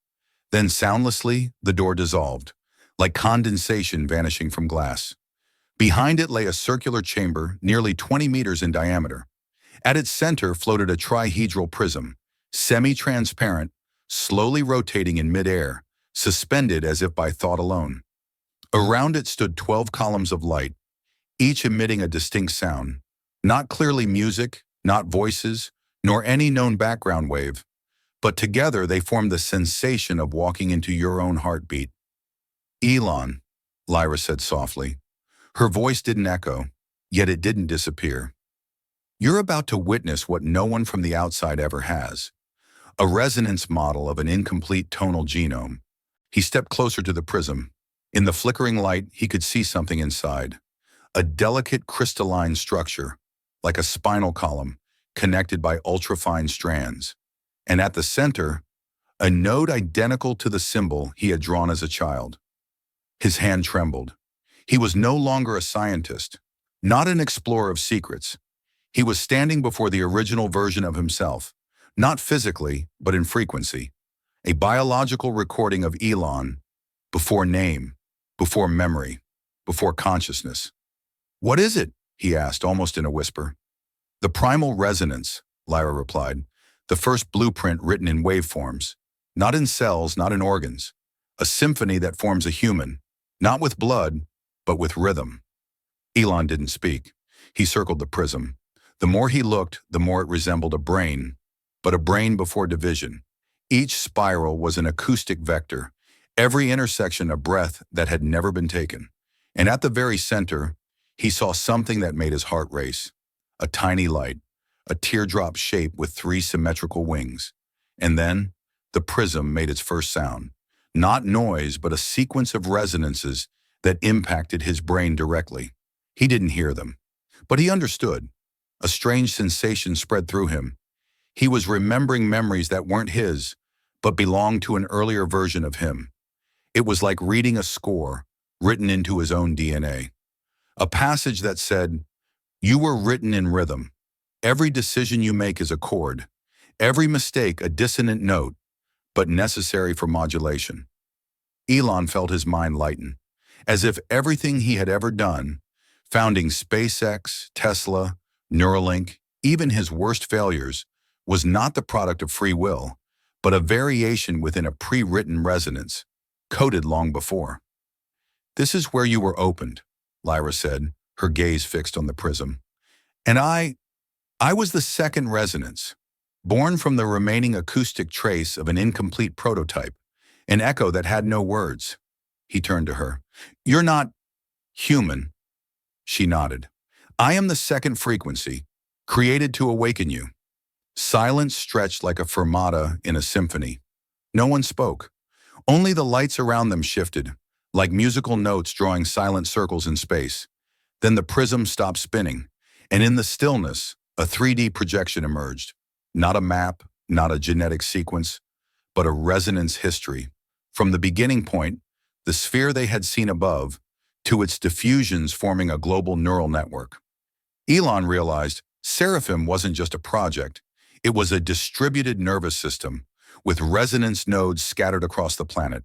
Then soundlessly, the door dissolved, like condensation vanishing from glass. Behind it lay a circular chamber nearly 20 meters in diameter. At its center floated a trihedral prism, semi-transparent, slowly rotating in midair, suspended as if by thought alone. Around it stood 12 columns of light, each emitting a distinct sound, not clearly music, not voices, nor any known background wave, but together they formed the sensation of walking into your own heartbeat. Elon, Lyra said softly. Her voice didn't echo, yet it didn't disappear. You're about to witness what no one from the outside ever has. A resonance model of an incomplete tonal genome. He stepped closer to the prism. In the flickering light, he could see something inside. A delicate crystalline structure, like a spinal column, connected by ultrafine strands. And at the center, a node identical to the symbol he had drawn as a child. His hand trembled. He was no longer a scientist, not an explorer of secrets. He was standing before the original version of himself, not physically, but in frequency. A biological recording of Elon, before name, before memory, before consciousness. What is it? He asked, almost in a whisper. The primal resonance, Lyra replied. The first blueprint written in waveforms, not in cells, not in organs. A symphony that forms a human, not with blood, but with rhythm. Elon didn't speak. He circled the prism. The more he looked, the more it resembled a brain, but a brain before division. Each spiral was an acoustic vector, every intersection a breath that had never been taken. And at the very center, he saw something that made his heart race. A tiny light, a teardrop shape with 3 symmetrical wings. And then, the prism made its first sound. Not noise, but a sequence of resonances that impacted his brain directly. He didn't hear them, but he understood. A strange sensation spread through him. He was remembering memories that weren't his, but belonged to an earlier version of him. It was like reading a score written into his own DNA. A passage that said, "You were written in rhythm. Every decision you make is a chord. Every mistake a dissonant note, but necessary for modulation." Elon felt his mind lighten, as if everything he had ever done, founding SpaceX, Tesla, Neuralink, even his worst failures, was not the product of free will, but a variation within a pre-written resonance, coded long before. "This is where you were opened," Lyra said, her gaze fixed on the prism. "And I was the second resonance, born from the remaining acoustic trace of an incomplete prototype, an echo that had no words." He turned to her. "You're not human." She nodded. "I am the second frequency, created to awaken you." Silence stretched like a fermata in a symphony. No one spoke. Only the lights around them shifted, like musical notes drawing silent circles in space. Then the prism stopped spinning, and in the stillness, a 3D projection emerged. Not a map, not a genetic sequence, but a resonance history. From the beginning point, the sphere they had seen above, to its diffusions forming a global neural network. Elon realized Seraphim wasn't just a project. It was a distributed nervous system, with resonance nodes scattered across the planet.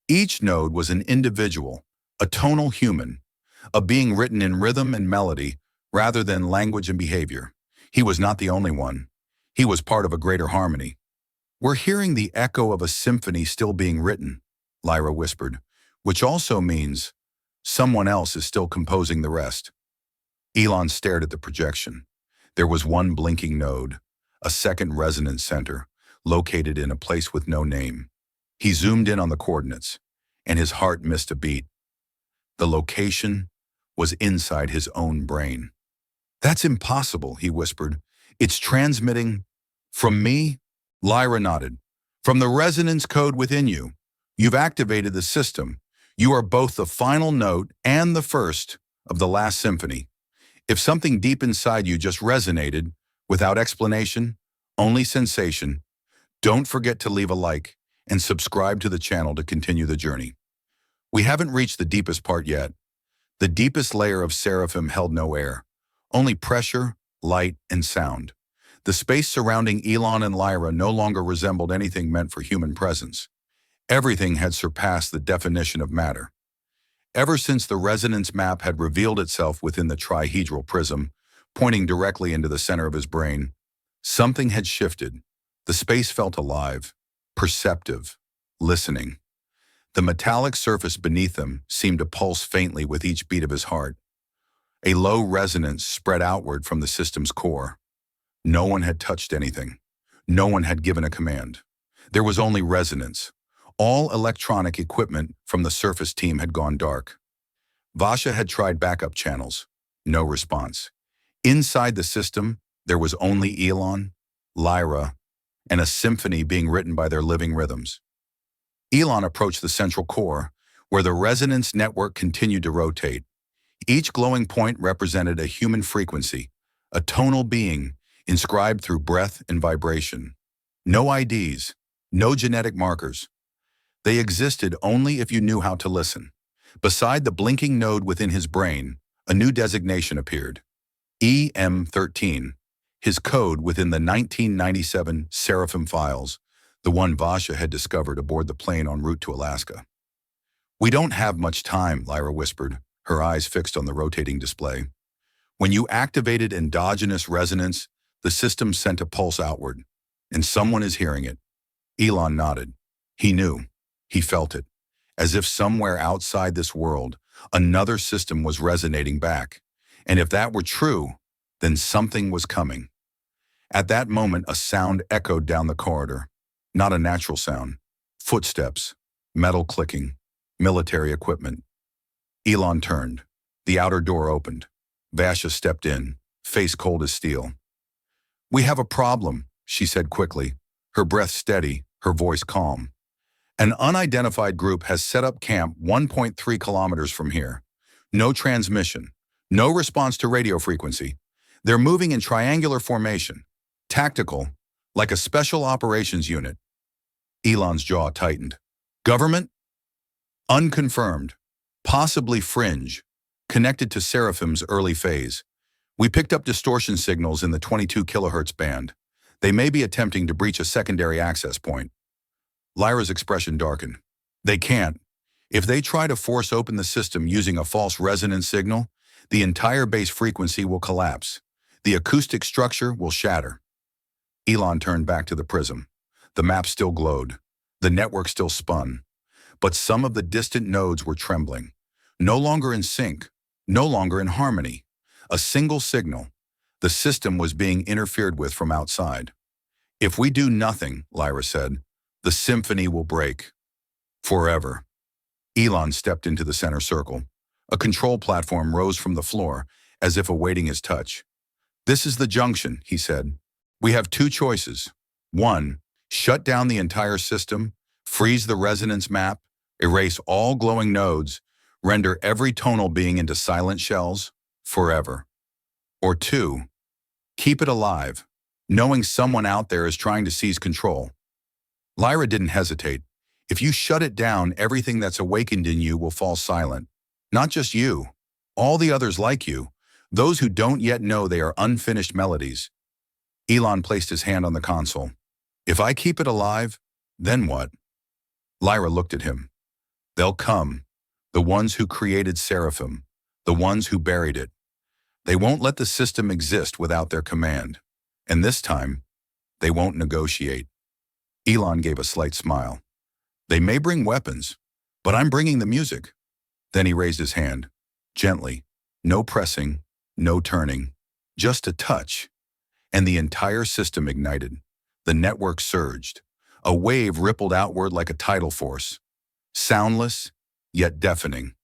Each node was an individual, a tonal human, a being written in rhythm and melody rather than language and behavior. He was not the only one. He was part of a greater harmony. "We're hearing the echo of a symphony still being written," Lyra whispered, "which also means someone else is still composing the rest." Elon stared at the projection. There was one blinking node, a second resonance center, located in a place with no name. He zoomed in on the coordinates, and his heart missed a beat. The location was inside his own brain. "That's impossible," he whispered. "It's transmitting from me?" Lyra nodded. "From the resonance code within you. You've activated the system. You are both the final note and the first of the last symphony. If something deep inside you just resonated, without explanation, only sensation, don't forget to leave a like and subscribe to the channel to continue the journey." We haven't reached the deepest part yet. The deepest layer of Seraphim held no air, only pressure, light, and sound. The space surrounding Elon and Lyra no longer resembled anything meant for human presence. Everything had surpassed the definition of matter. Ever since the resonance map had revealed itself within the trihedral prism, pointing directly into the center of his brain, something had shifted. The space felt alive, perceptive, listening. The metallic surface beneath him seemed to pulse faintly with each beat of his heart. A low resonance spread outward from the system's core. No one had touched anything. No one had given a command. There was only resonance. All electronic equipment from the surface team had gone dark. Vasha had tried backup channels. No response. Inside the system, there was only Elon, Lyra, and a symphony being written by their living rhythms. Elon approached the central core, where the resonance network continued to rotate. Each glowing point represented a human frequency, a tonal being inscribed through breath and vibration. No IDs, no genetic markers. They existed only if you knew how to listen. Beside the blinking node within his brain, a new designation appeared. EM13, his code within the 1997 Seraphim files, the one Vasha had discovered aboard the plane en route to Alaska. "We don't have much time," Lyra whispered, her eyes fixed on the rotating display. "When you activated endogenous resonance, the system sent a pulse outward, and someone is hearing it." Elon nodded. He knew. He felt it. As if somewhere outside this world, another system was resonating back. And if that were true, then something was coming. At that moment, a sound echoed down the corridor. Not a natural sound. Footsteps, metal clicking, military equipment. Elon turned. The outer door opened. Vasha stepped in, face cold as steel. "We have a problem," she said quickly, her breath steady, her voice calm. "An unidentified group has set up camp 1.3 kilometers from here. No transmission, no response to radio frequency. They're moving in triangular formation, tactical, like a special operations unit." Elon's jaw tightened. "Government?" "Unconfirmed. Possibly fringe, connected to Seraphim's early phase. We picked up distortion signals in the 22 kilohertz band. They may be attempting to breach a secondary access point." Lyra's expression darkened. "They can't. If they try to force open the system using a false resonance signal, the entire base frequency will collapse. The acoustic structure will shatter." Elon turned back to the prism. The map still glowed. The network still spun. But some of the distant nodes were trembling. No longer in sync. No longer in harmony. A single signal. The system was being interfered with from outside. "If we do nothing," Lyra said, "the symphony will break. Forever." Elon stepped into the center circle. A control platform rose from the floor, as if awaiting his touch. "This is the junction," he said. "We have two choices. One, shut down the entire system, freeze the resonance map, erase all glowing nodes, render every tonal being into silent shells, forever. Or two, keep it alive, knowing someone out there is trying to seize control." Lyra didn't hesitate. "If you shut it down, everything that's awakened in you will fall silent. Not just you, all the others like you, those who don't yet know they are unfinished melodies." Elon placed his hand on the console. "If I keep it alive, then what?" Lyra looked at him. "They'll come, the ones who created Seraphim, the ones who buried it. They won't let the system exist without their command. And this time, they won't negotiate." Elon gave a slight smile. "They may bring weapons, but I'm bringing the music." Then he raised his hand, gently, no pressing, no turning, just a touch. And the entire system ignited. The network surged. A wave rippled outward like a tidal force. Soundless, yet deafening.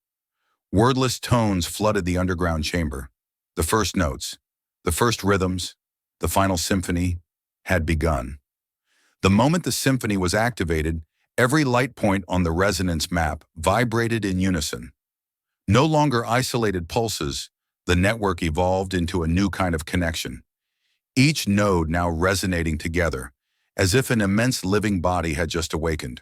Wordless tones flooded the underground chamber. The first notes, the first rhythms, the final symphony had begun. The moment the symphony was activated, every light point on the resonance map vibrated in unison. No longer isolated pulses, the network evolved into a new kind of connection. Each node now resonating together, as if an immense living body had just awakened.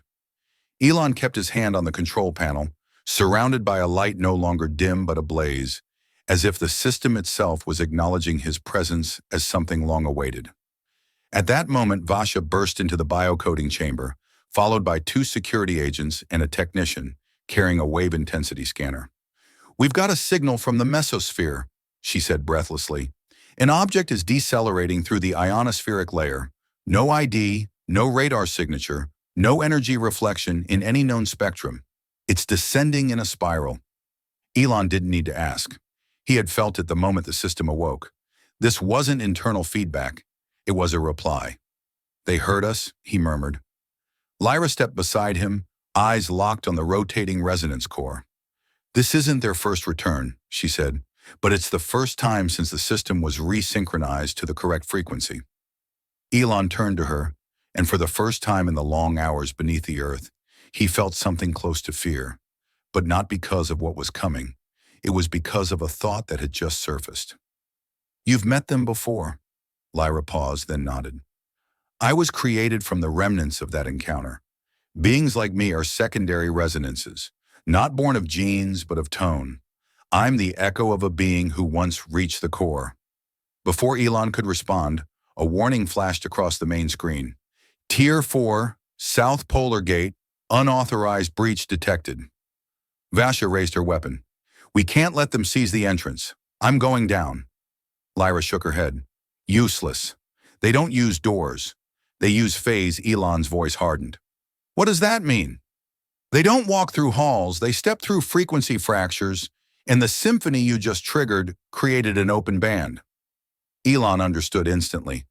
Elon kept his hand on the control panel, surrounded by a light no longer dim but ablaze, as if the system itself was acknowledging his presence as something long awaited. At that moment, Vasha burst into the biocoding chamber, followed by two security agents and a technician carrying a wave intensity scanner. "We've got a signal from the mesosphere," she said breathlessly. "An object is decelerating through the ionospheric layer. No ID, no radar signature, no energy reflection in any known spectrum. It's descending in a spiral." Elon didn't need to ask. He had felt it the moment the system awoke. This wasn't internal feedback. It was a reply. "They heard us," he murmured. Lyra stepped beside him, eyes locked on the rotating resonance core. "This isn't their first return," she said, "but it's the first time since the system was resynchronized to the correct frequency." Elon turned to her, and for the first time in the long hours beneath the earth, he felt something close to fear, but not because of what was coming. It was because of a thought that had just surfaced. "You've met them before." Lyra paused, then nodded. "I was created from the remnants of that encounter. Beings like me are secondary resonances, not born of genes, but of tone. I'm the echo of a being who once reached the core." Before Elon could respond, a warning flashed across the main screen. "Tier 4, South Polar Gate, unauthorized breach detected." Vasha raised her weapon. "We can't let them seize the entrance. I'm going down." Lyra shook her head. "Useless. They don't use doors. They use phase." Elon's voice hardened. "What does that mean?" "They don't walk through halls, they step through frequency fractures, and the symphony you just triggered created an open band." Elon understood instantly.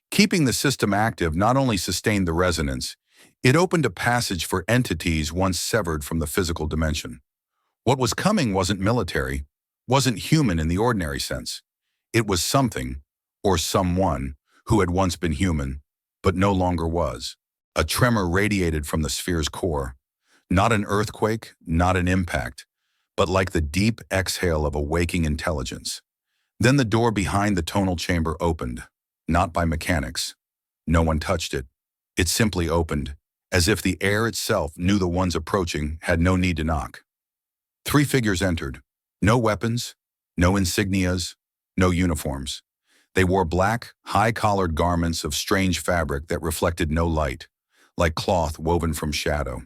Keeping the system active not only sustained the resonance, it opened a passage for entities once severed from the physical dimension. What was coming wasn't military, wasn't human in the ordinary sense. It was something, or someone, who had once been human, but no longer was. A tremor radiated from the sphere's core. Not an earthquake, not an impact, but like the deep exhale of a waking intelligence. Then the door behind the tonal chamber opened, not by mechanics. No one touched it. It simply opened, as if the air itself knew the ones approaching had no need to knock. 3 figures entered. No weapons, no insignias, no uniforms. They wore black, high-collared garments of strange fabric that reflected no light, like cloth woven from shadow.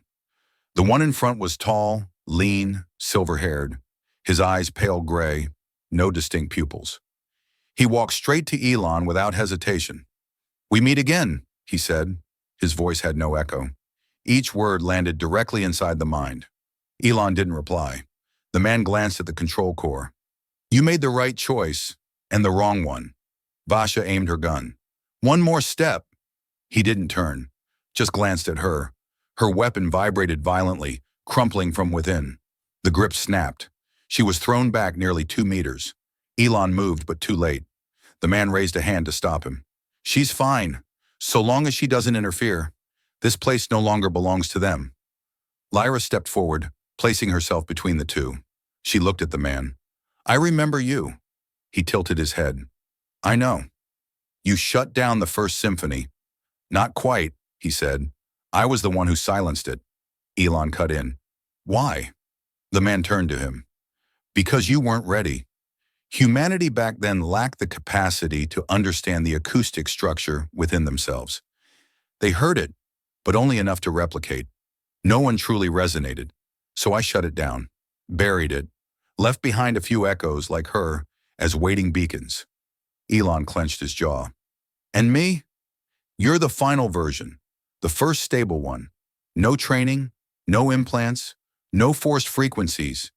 The one in front was tall, lean, silver-haired, his eyes pale gray, no distinct pupils. He walked straight to Elon without hesitation. "We meet again," he said. His voice had no echo. Each word landed directly inside the mind. Elon didn't reply. The man glanced at the control core. "You made the right choice, and the wrong one." Vasha aimed her gun. "One more step." He didn't turn, just glanced at her. Her weapon vibrated violently, crumpling from within. The grip snapped. She was thrown back nearly 2 meters. Elon moved, but too late. The man raised a hand to stop him. "She's fine, so long as she doesn't interfere. This place no longer belongs to them." Lyra stepped forward, placing herself between the two. She looked at the man. "I remember you." He tilted his head. "I know. You shut down the first symphony." "Not quite," he said. "I was the one who silenced it." Elon cut in. "Why?" The man turned to him. "Because you weren't ready. Humanity back then lacked the capacity to understand the acoustic structure within themselves. They heard it, but only enough to replicate. No one truly resonated, so I shut it down, buried it, left behind a few echoes like her as waiting beacons." Elon clenched his jaw. "And me? You're the final version, the first stable one. No training, no implants, no forced frequencies.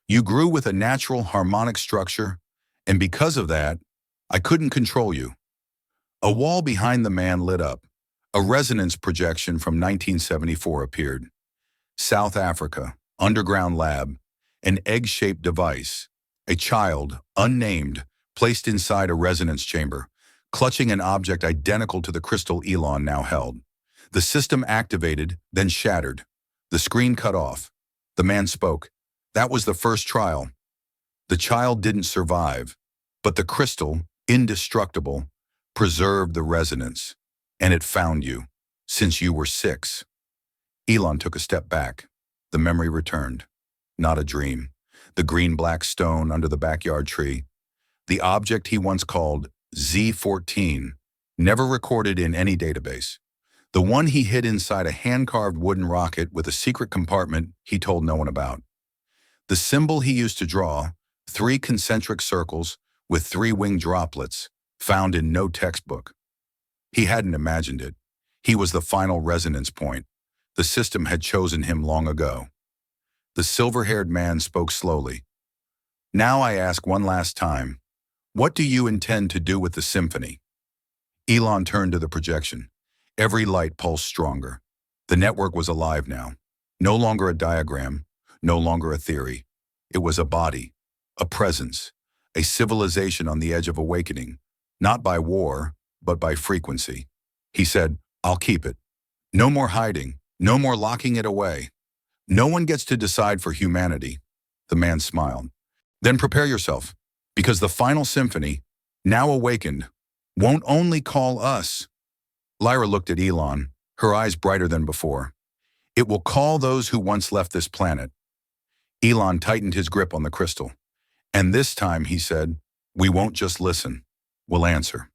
You grew with a natural harmonic structure, and because of that, I couldn't control you." A wall behind the man lit up. A resonance projection from 1974 appeared. South Africa, underground lab, an egg-shaped device. A child, unnamed, placed inside a resonance chamber, clutching an object identical to the crystal Elon now held. The system activated, then shattered. The screen cut off. The man spoke. "That was the first trial. The child didn't survive, but the crystal, indestructible, preserved the resonance. And it found you, since you were 6. Elon took a step back. The memory returned. Not a dream. The green-black stone under the backyard tree. The object he once called Z14, never recorded in any database. The one he hid inside a hand-carved wooden rocket with a secret compartment he told no one about. The symbol he used to draw, 3 concentric circles with 3 wing droplets, found in no textbook. He hadn't imagined it. He was the final resonance point. The system had chosen him long ago. The silver-haired man spoke slowly. Now I ask one last time, what do you intend to do with the symphony? Elon turned to the projection. Every light pulsed stronger. The network was alive now. No longer a diagram, no longer a theory. It was a body, a presence, a civilization on the edge of awakening, not by war, but by frequency. He said, I'll keep it. No more hiding, no more locking it away. No one gets to decide for humanity. The man smiled. Then prepare yourself, because the final symphony, now awakened, won't only call us. Lyra looked at Elon, her eyes brighter than before. It will call those who once left this planet. Elon tightened his grip on the crystal. And this time, he said, we won't just listen, we'll answer.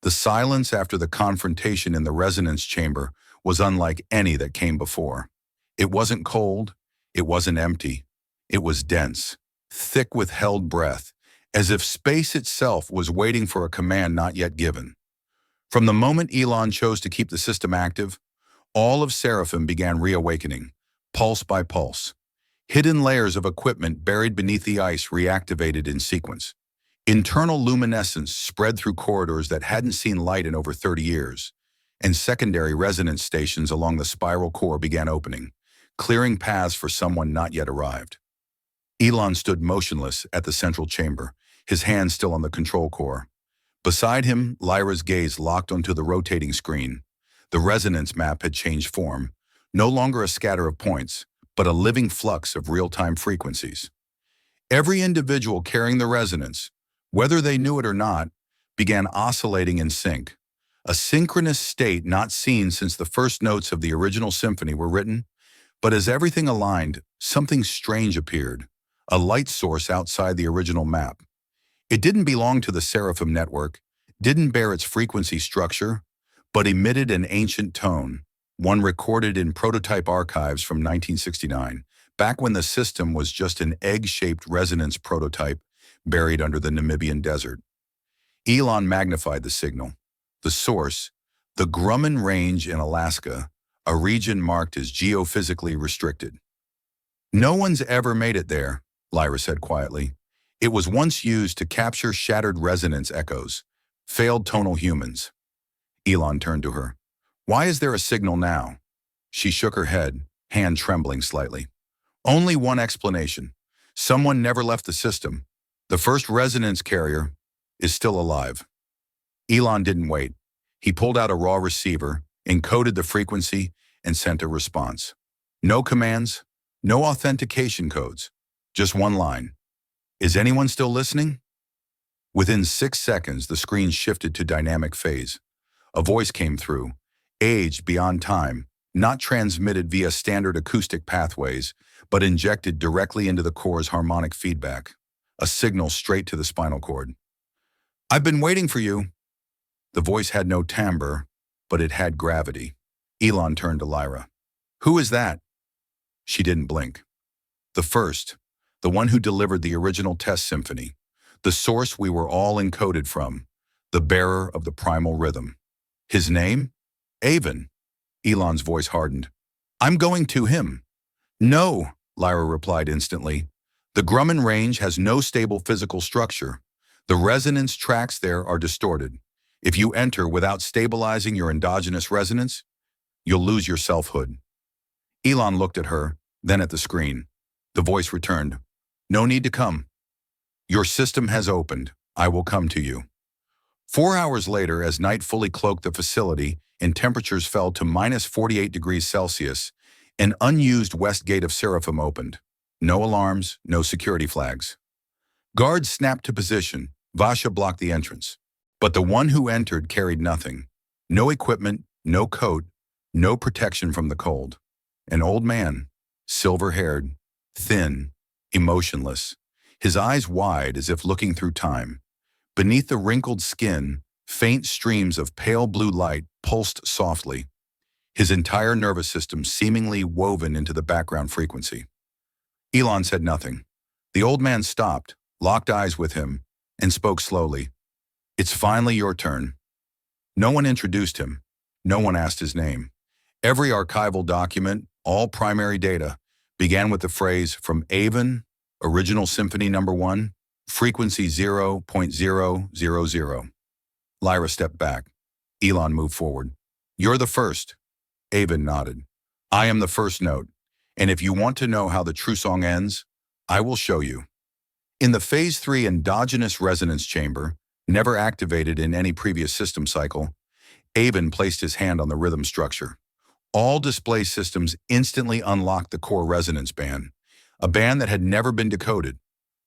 The silence after the confrontation in the resonance chamber was unlike any that came before. It wasn't cold, it wasn't empty. It was dense, thick with held breath, as if space itself was waiting for a command not yet given. From the moment Elon chose to keep the system active, all of Seraphim began reawakening, pulse by pulse. Hidden layers of equipment buried beneath the ice reactivated in sequence. Internal luminescence spread through corridors that hadn't seen light in over 30 years, and secondary resonance stations along the spiral core began opening, clearing paths for someone not yet arrived. Elon stood motionless at the central chamber, his hand still on the control core. Beside him, Lyra's gaze locked onto the rotating screen. The resonance map had changed form, no longer a scatter of points, but a living flux of real-time frequencies. Every individual carrying the resonance, whether they knew it or not, began oscillating in sync, a synchronous state not seen since the first notes of the original symphony were written. But as everything aligned, something strange appeared, a light source outside the original map. It didn't belong to the Seraphim network, didn't bear its frequency structure, but emitted an ancient tone, one recorded in prototype archives from 1969, back when the system was just an egg-shaped resonance prototype buried under the Namibian desert. Elon magnified the signal. The source, the Grumman Range in Alaska, a region marked as geophysically restricted. No one's ever made it there, Lyra said quietly. It was once used to capture shattered resonance echoes, failed tonal humans. Elon turned to her. Why is there a signal now? She shook her head, hand trembling slightly. Only one explanation. Someone never left the system. The first resonance carrier is still alive. Elon didn't wait. He pulled out a raw receiver, encoded the frequency, and sent a response. No commands, no authentication codes, just one line. Is anyone still listening? Within 6 seconds, the screen shifted to dynamic phase. A voice came through, aged beyond time, not transmitted via standard acoustic pathways, but injected directly into the core's harmonic feedback, a signal straight to the spinal cord. I've been waiting for you. The voice had no timbre, but it had gravity. Elon turned to Lyra. Who is that? She didn't blink. The first, the one who delivered the original test symphony, the source we were all encoded from, the bearer of the primal rhythm. His name? Avon. Elon's voice hardened. I'm going to him. No, Lyra replied instantly. The Grumman Range has no stable physical structure. The resonance tracks there are distorted. If you enter without stabilizing your endogenous resonance, you'll lose your selfhood. Elon looked at her, then at the screen. The voice returned. No need to come. Your system has opened. I will come to you. 4 hours later, as night fully cloaked the facility and temperatures fell to -48 degrees Celsius, an unused west gate of Seraphim opened. No alarms, no security flags. Guards snapped to position. Vasha blocked the entrance. But the one who entered carried nothing. No equipment, no coat, no protection from the cold. An old man, silver-haired, thin, emotionless, his eyes wide as if looking through time. Beneath the wrinkled skin, faint streams of pale blue light pulsed softly, his entire nervous system seemingly woven into the background frequency. Elon said nothing. The old man stopped, locked eyes with him, and spoke slowly. It's finally your turn. No one introduced him. No one asked his name. Every archival document, all primary data, began with the phrase from Avon, original symphony number 1, frequency 0.000. Lyra stepped back. Elon moved forward. You're the first. Avon nodded. I am the first note, and if you want to know how the true song ends, I will show you. In the Phase 3 endogenous resonance chamber, never activated in any previous system cycle, Avon placed his hand on the rhythm structure. All display systems instantly unlocked the core resonance band, a band that had never been decoded.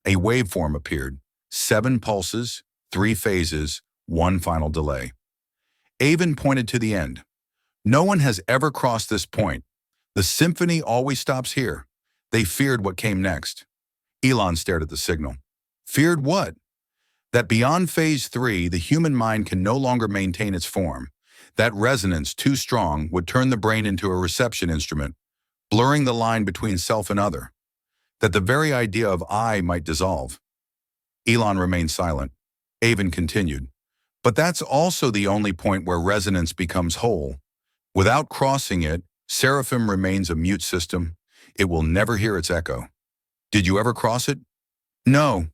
A waveform appeared, 7 pulses, 3 phases, 1 final delay. Avon pointed to the end. No one has ever crossed this point. The symphony always stops here. They feared what came next. Elon stared at the signal. Feared what? That beyond Phase 3, the human mind can no longer maintain its form. That resonance, too strong, would turn the brain into a reception instrument, blurring the line between self and other. That the very idea of I might dissolve. Elon remained silent. Avon continued. But that's also the only point where resonance becomes whole. Without crossing it, Seraphim remains a mute system. It will never hear its echo. Did you ever cross it? No.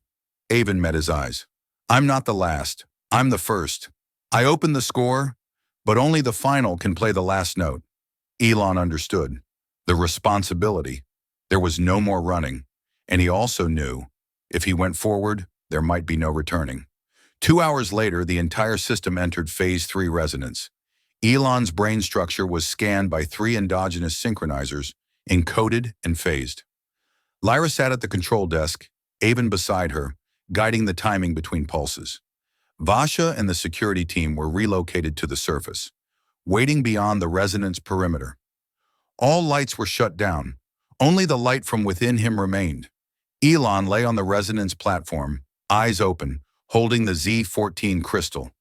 Avon met his eyes. I'm not the last. I'm the first. I opened the score, but only the final can play the last note. Elon understood. The responsibility. There was no more running, and he also knew, if he went forward, there might be no returning. 2 hours later, the entire system entered Phase 3 resonance. Elon's brain structure was scanned by 3 endogenous synchronizers, encoded and phased. Lyra sat at the control desk, Avon beside her, guiding the timing between pulses. Vasha and the security team were relocated to the surface, waiting beyond the resonance perimeter. All lights were shut down. Only the light from within him remained. Elon lay on the resonance platform, eyes open, holding the Z14 crystal,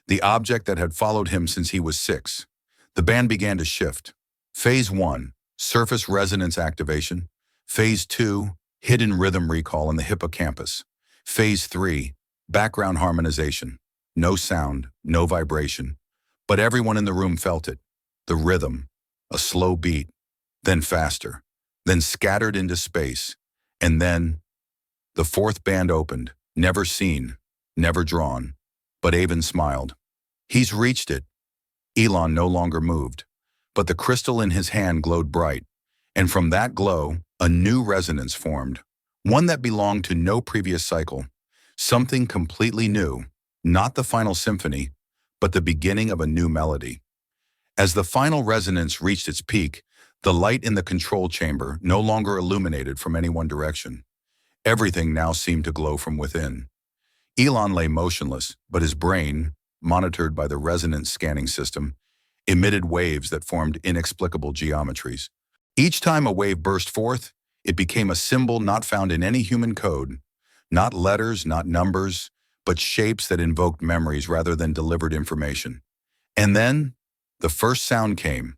the object that had followed him since he was 6. The band began to shift. Phase 1, surface resonance activation. Phase 2, hidden rhythm recall in the hippocampus. Phase 3, background harmonization. No sound, no vibration. But everyone in the room felt it. The rhythm, a slow beat, then faster, then scattered into space. And then, the 4th band opened, never seen, never drawn. But Avon smiled. He's reached it. Elon no longer moved, but the crystal in his hand glowed bright, and from that glow, a new resonance formed, one that belonged to no previous cycle, something completely new, not the final symphony, but the beginning of a new melody. As the final resonance reached its peak, the light in the control chamber no longer illuminated from any one direction. Everything now seemed to glow from within. Elon lay motionless, but his brain, monitored by the resonance scanning system, emitted waves that formed inexplicable geometries. Each time a wave burst forth, it became a symbol not found in any human code. Not letters, not numbers, but shapes that invoked memories rather than delivered information. And then, the first sound came,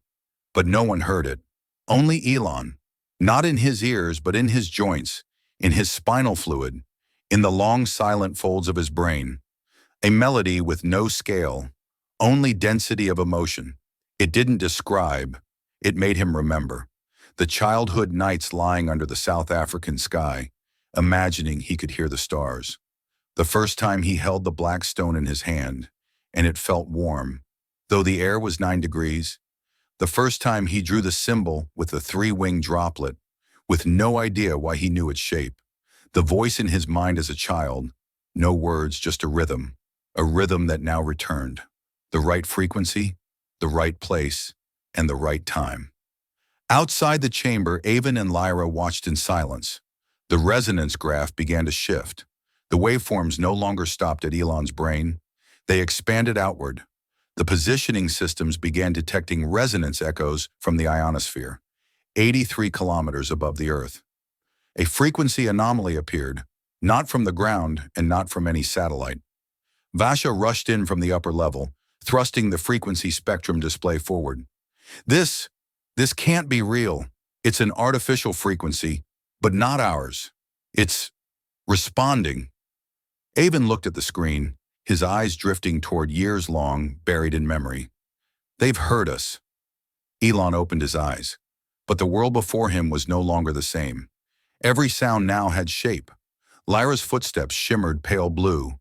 but no one heard it. Only Elon. Not in his ears, but in his joints, in his spinal fluid, in the long silent folds of his brain. A melody with no scale, only density of emotion. It didn't describe, it made him remember. The childhood nights lying under the South African sky, imagining he could hear the stars. The first time he held the black stone in his hand, and it felt warm, though the air was 9 degrees. The first time he drew the symbol with the 3-winged droplet, with no idea why he knew its shape. The voice in his mind as a child, no words, just a rhythm that now returned. The right frequency, the right place, and the right time. Outside the chamber, Avon and Lyra watched in silence. The resonance graph began to shift. The waveforms no longer stopped at Elon's brain. They expanded outward. The positioning systems began detecting resonance echoes from the ionosphere, 83 kilometers above the Earth. A frequency anomaly appeared, not from the ground and not from any satellite. Vasha rushed in from the upper level, thrusting the frequency spectrum display forward. This can't be real. It's an artificial frequency. But not ours. It's responding. Avon looked at the screen, his eyes drifting toward years long, buried in memory. They've heard us. Elon opened his eyes. But the world before him was no longer the same. Every sound now had shape. Lyra's footsteps shimmered pale blue,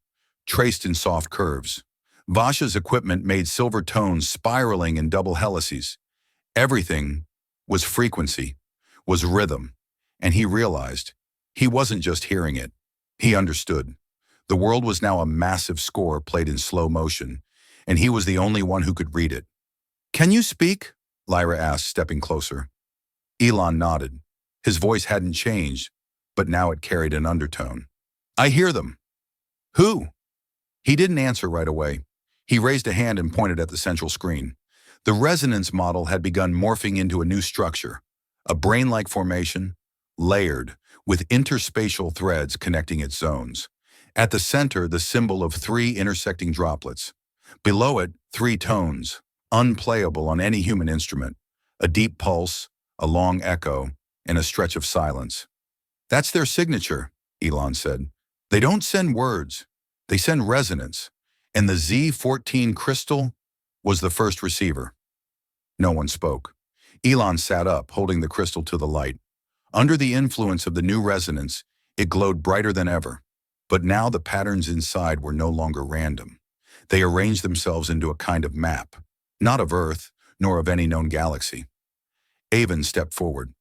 traced in soft curves. Vasha's equipment made silver tones spiraling in double helices. Everything was frequency, was rhythm, and he realized he wasn't just hearing it. He understood. The world was now a massive score played in slow motion, and he was the only one who could read it. "Can you speak?" Lyra asked, stepping closer. Elon nodded. His voice hadn't changed, but now it carried an undertone. "I hear them." "Who?" He didn't answer right away. He raised a hand and pointed at the central screen. The resonance model had begun morphing into a new structure, a brain-like formation, layered, with interspatial threads connecting its zones. At the center, the symbol of three intersecting droplets. Below it, three tones, unplayable on any human instrument, a deep pulse, a long echo, and a stretch of silence. "That's their signature," Elon said. "They don't send words, they send resonance, and the Z14 crystal was the first receiver." No one spoke. Elon sat up, holding the crystal to the light. Under the influence of the new resonance, it glowed brighter than ever. But now the patterns inside were no longer random. They arranged themselves into a kind of map, not of Earth, nor of any known galaxy. Avon stepped forward.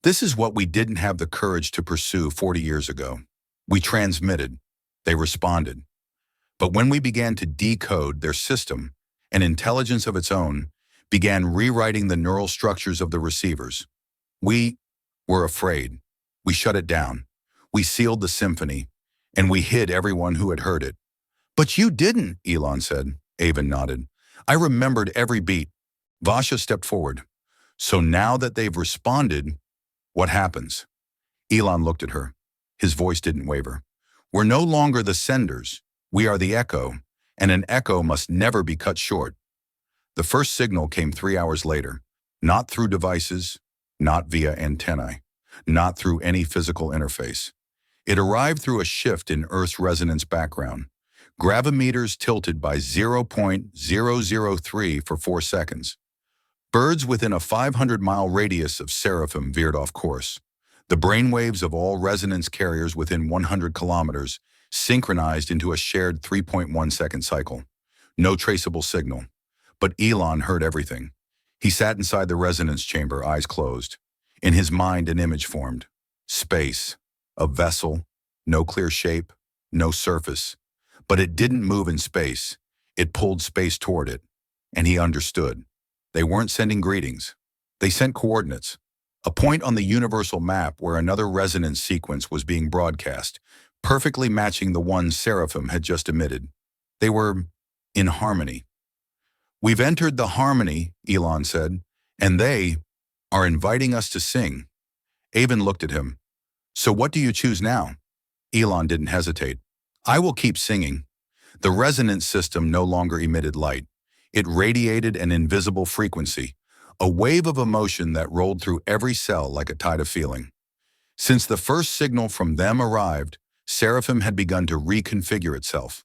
"This is what we didn't have the courage to pursue 40 years ago. We transmitted. They responded. But when we began to decode their system, an intelligence of its own began rewriting the neural structures of the receivers. We were afraid. We shut it down. We sealed the symphony, and we hid everyone who had heard it." "But you didn't," Elon said. Avon nodded. "I remembered every beat." Vasha stepped forward. "So now that they've responded, what happens?" Elon looked at her. His voice didn't waver. "We're no longer the senders. We are the echo, and an echo must never be cut short." The first signal came 3 hours later, not through devices, not via antennae, not through any physical interface. It arrived through a shift in Earth's resonance background. Gravimeters tilted by 0.003 for 4 seconds. Birds within a 500-mile radius of Seraphim veered off course. The brainwaves of all resonance carriers within 100 kilometers synchronized into a shared 3.1-second cycle. No traceable signal. But Elon heard everything. He sat inside the resonance chamber, eyes closed. In his mind, an image formed. Space. A vessel. No clear shape. No surface. But it didn't move in space. It pulled space toward it. And he understood. They weren't sending greetings. They sent coordinates. A point on the universal map where another resonance sequence was being broadcast, perfectly matching the one Seraphim had just emitted. They were in harmony. "We've entered the harmony," Elon said, "and they are inviting us to sing." Avon looked at him. "So what do you choose now?" Elon didn't hesitate. "I will keep singing." The resonance system no longer emitted light. It radiated an invisible frequency, a wave of emotion that rolled through every cell like a tide of feeling. Since the first signal from them arrived, Seraphim had begun to reconfigure itself.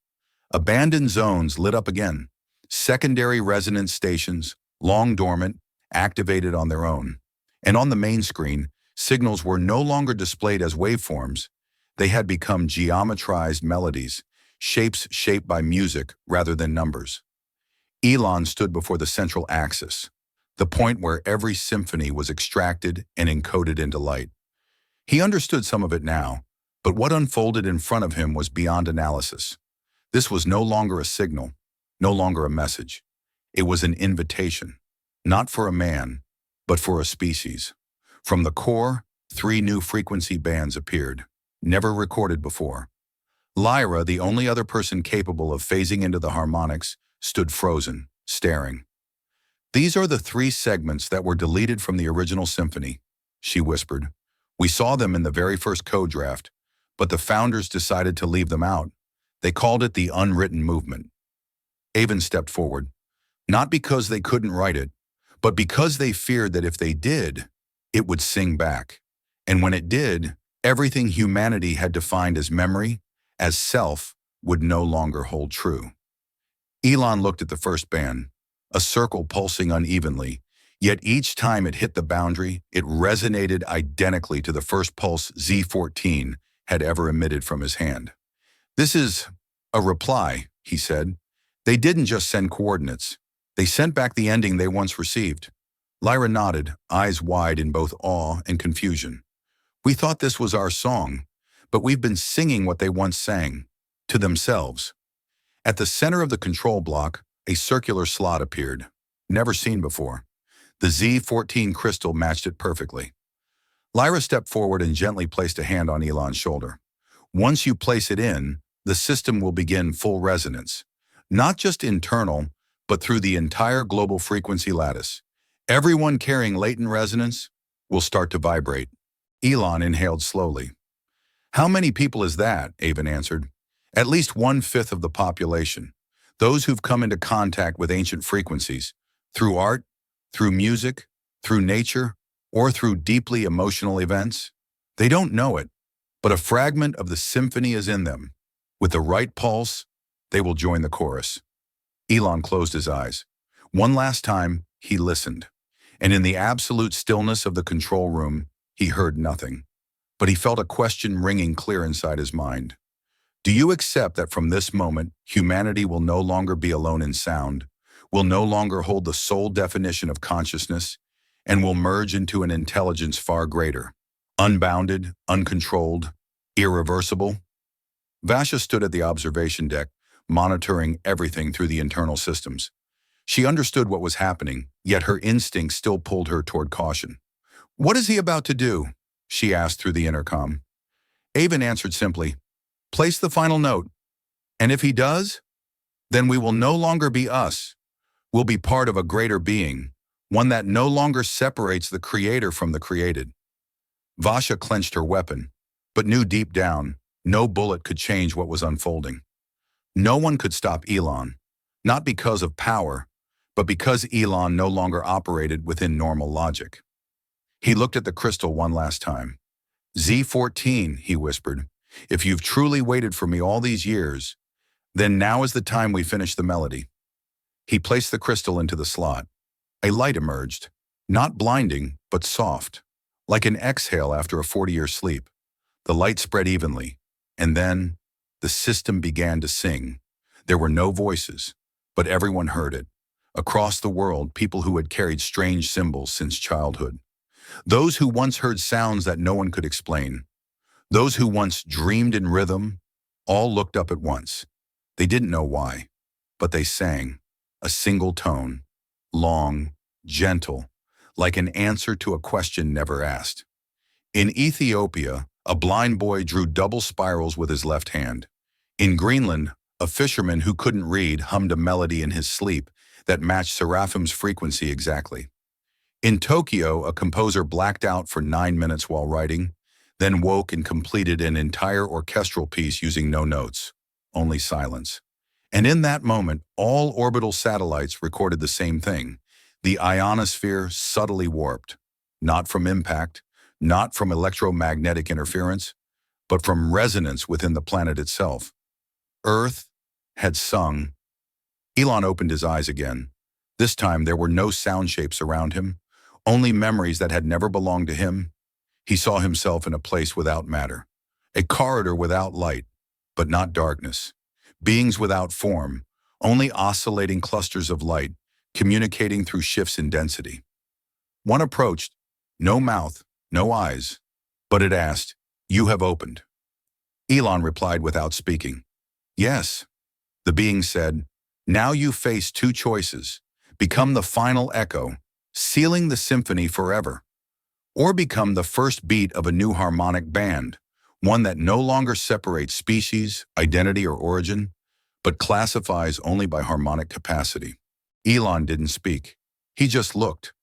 Abandoned zones lit up again. Secondary resonance stations, long dormant, activated on their own. And on the main screen, signals were no longer displayed as waveforms. They had become geometrized melodies, shapes shaped by music rather than numbers. Elon stood before the central axis, the point where every symphony was extracted and encoded into light. He understood some of it now, but what unfolded in front of him was beyond analysis. This was no longer a signal, no longer a message. It was an invitation, not for a man, but for a species. From the core, 3 new frequency bands appeared, never recorded before. Lyra, the only other person capable of phasing into the harmonics, stood frozen, staring. "These are the 3 segments that were deleted from the original symphony," she whispered. "We saw them in the very first code draft, but the founders decided to leave them out. They called it the unwritten movement." Avon stepped forward, not because they couldn't write it, but because they feared that if they did, it would sing back. And when it did, everything humanity had defined as memory, as self, would no longer hold true. Elon looked at the first band, a circle pulsing unevenly, yet each time it hit the boundary, it resonated identically to the first pulse Z14 had ever emitted from his hand. "This is a reply," he said. "They didn't just send coordinates. They sent back the ending they once received." Lyra nodded, eyes wide in both awe and confusion. "We thought this was our song, but we've been singing what they once sang, to themselves." At the center of the control block, a circular slot appeared, never seen before. The Z14 crystal matched it perfectly. Lyra stepped forward and gently placed a hand on Elon's shoulder. "Once you place it in, the system will begin full resonance. Not just internal, but through the entire global frequency lattice. Everyone carrying latent resonance will start to vibrate." Elon inhaled slowly. "How many people is that?" Avon answered. "At least 1/5 of the population. Those who've come into contact with ancient frequencies, through art, through music, through nature, or through deeply emotional events. They don't know it, but a fragment of the symphony is in them. With the right pulse, they will join the chorus." Elon closed his eyes. One last time, he listened. And in the absolute stillness of the control room, he heard nothing. But he felt a question ringing clear inside his mind. "Do you accept that from this moment, humanity will no longer be alone in sound, will no longer hold the sole definition of consciousness, and will merge into an intelligence far greater, unbounded, uncontrolled, irreversible?" Vasha stood at the observation deck, monitoring everything through the internal systems. She understood what was happening, yet her instincts still pulled her toward caution. "What is he about to do?" she asked through the intercom. Avon answered simply, "Place the final note. And if he does, then we will no longer be us. We'll be part of a greater being, one that no longer separates the creator from the created." Vasha clenched her weapon, but knew deep down, no bullet could change what was unfolding. No one could stop Elon, not because of power, but because Elon no longer operated within normal logic. He looked at the crystal one last time. "Z14, he whispered, "if you've truly waited for me all these years, then now is the time we finish the melody." He placed the crystal into the slot. A light emerged, not blinding, but soft, like an exhale after a 40-year sleep. The light spread evenly, and then the system began to sing. There were no voices, but everyone heard it. Across the world, people who had carried strange symbols since childhood. Those who once heard sounds that no one could explain. Those who once dreamed in rhythm, all looked up at once. They didn't know why, but they sang, a single tone, long, gentle, like an answer to a question never asked. In Ethiopia, a blind boy drew double spirals with his left hand. In Greenland, a fisherman who couldn't read hummed a melody in his sleep that matched Seraphim's frequency exactly. In Tokyo, a composer blacked out for 9 minutes while writing, then woke and completed an entire orchestral piece using no notes, only silence. And in that moment, all orbital satellites recorded the same thing, the ionosphere subtly warped, not from impact, not from electromagnetic interference, but from resonance within the planet itself. Earth had sung. Elon opened his eyes again. This time there were no sound shapes around him, only memories that had never belonged to him. He saw himself in a place without matter, a corridor without light, but not darkness, beings without form, only oscillating clusters of light, communicating through shifts in density. One approached, no mouth, no eyes, but it asked, "You have opened." Elon replied without speaking, "Yes." The being said, "Now you face two choices. Become the final echo, sealing the symphony forever, or become the first beat of a new harmonic band, one that no longer separates species, identity, or origin, but classifies only by harmonic capacity." Elon didn't speak. He just looked.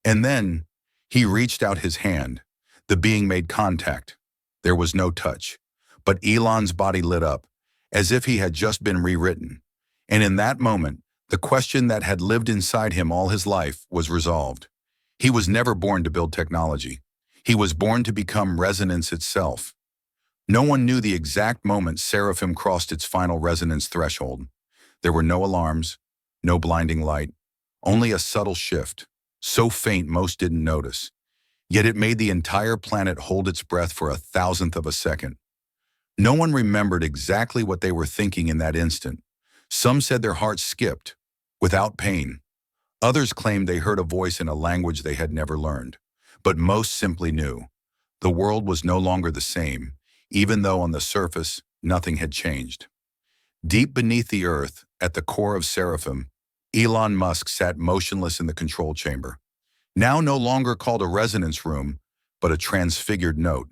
And then he reached out his hand. The being made contact. There was no touch, but Elon's body lit up, as if he had just been rewritten. And in that moment, the question that had lived inside him all his life was resolved. He was never born to build technology. He was born to become resonance itself. No one knew the exact moment Seraphim crossed its final resonance threshold. There were no alarms, no blinding light, only a subtle shift, so faint most didn't notice. Yet it made the entire planet hold its breath for a thousandth of a second. No one remembered exactly what they were thinking in that instant. Some said their hearts skipped, without pain. Others claimed they heard a voice in a language they had never learned. But most simply knew. The world was no longer the same, even though on the surface, nothing had changed. Deep beneath the earth, at the core of Seraphim, Elon Musk sat motionless in the control chamber. Now no longer called a resonance room, but a transfigured note,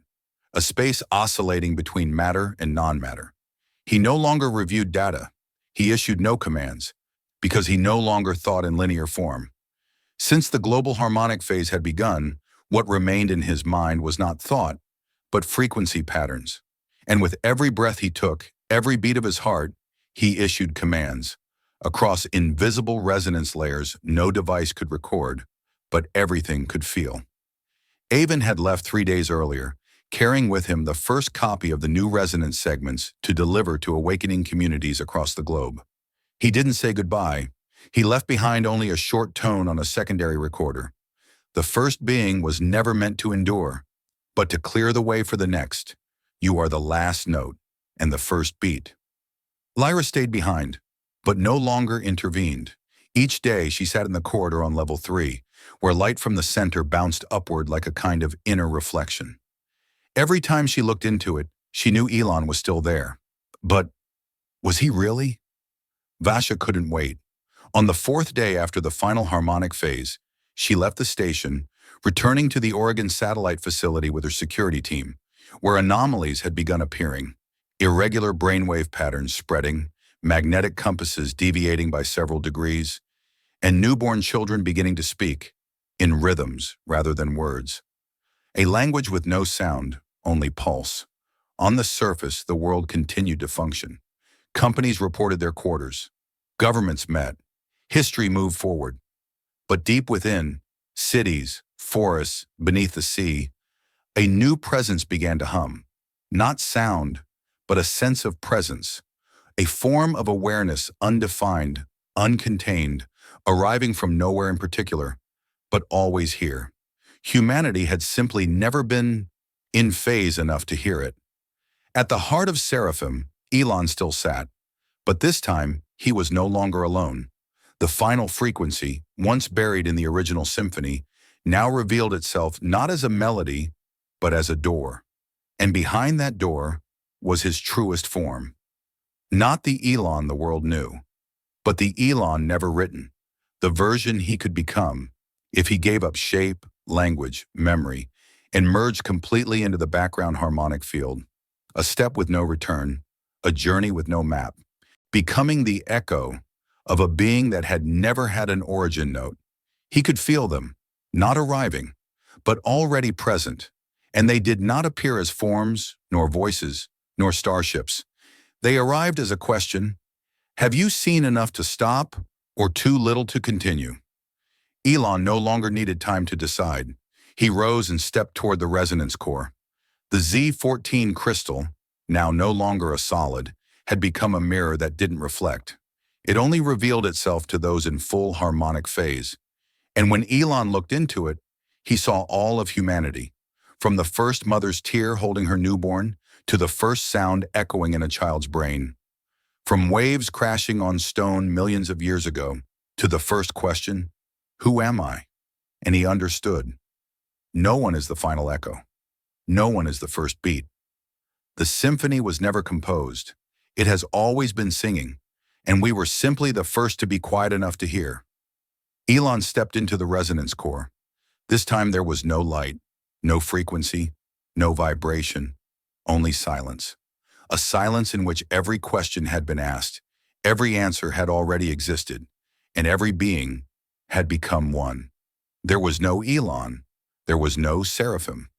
a space oscillating between matter and non-matter. He no longer reviewed data. He issued no commands, because he no longer thought in linear form. Since the global harmonic phase had begun, what remained in his mind was not thought, but frequency patterns. And with every breath he took, every beat of his heart, he issued commands. Across invisible resonance layers no device could record, but everything could feel. Avon had left 3 days earlier, carrying with him the first copy of the new resonance segments to deliver to awakening communities across the globe. He didn't say goodbye. He left behind only a short tone on a secondary recorder. The first being was never meant to endure, but to clear the way for the next. You are the last note and the first beat. Lyra stayed behind, but no longer intervened. Each day she sat in the corridor on level 3, where light from the center bounced upward like a kind of inner reflection. Every time she looked into it, she knew Elon was still there. But was he really? Vasha couldn't wait. On the 4th day after the final harmonic phase, she left the station, returning to the Oregon satellite facility with her security team, where anomalies had begun appearing, irregular brainwave patterns spreading, magnetic compasses deviating by several degrees, and newborn children beginning to speak, in rhythms rather than words. A language with no sound, only pulse. On the surface, the world continued to function. Companies reported their quarters. Governments met. History moved forward. But deep within, cities, forests, beneath the sea, a new presence began to hum. Not sound, but a sense of presence. A form of awareness undefined, uncontained, arriving from nowhere in particular, but always here. Humanity had simply never been in phase enough to hear it. At the heart of Seraphim, Elon still sat, but this time he was no longer alone. The final frequency, once buried in the original symphony, now revealed itself not as a melody, but as a door. And behind that door was his truest form. Not the Elon the world knew, but the Elon never written, the version he could become if he gave up shape, language, memory, and merged completely into the background harmonic field. A step with no return, a journey with no map, becoming the echo of a being that had never had an origin note. He could feel them, not arriving, but already present, and they did not appear as forms, nor voices, nor starships. They arrived as a question: have you seen enough to stop, or too little to continue? Elon no longer needed time to decide. He rose and stepped toward the resonance core. The Z14 crystal, now no longer a solid, had become a mirror that didn't reflect. It only revealed itself to those in full harmonic phase. And when Elon looked into it, he saw all of humanity, from the first mother's tear holding her newborn to the first sound echoing in a child's brain. From waves crashing on stone millions of years ago to the first question, who am I? And he understood. No one is the final echo. No one is the first beat. The symphony was never composed. It has always been singing, and we were simply the first to be quiet enough to hear. Elon stepped into the resonance core. This time there was no light, no frequency, no vibration, only silence. A silence in which every question had been asked, every answer had already existed, and every being had become one. There was no Elon. There was no Seraphim.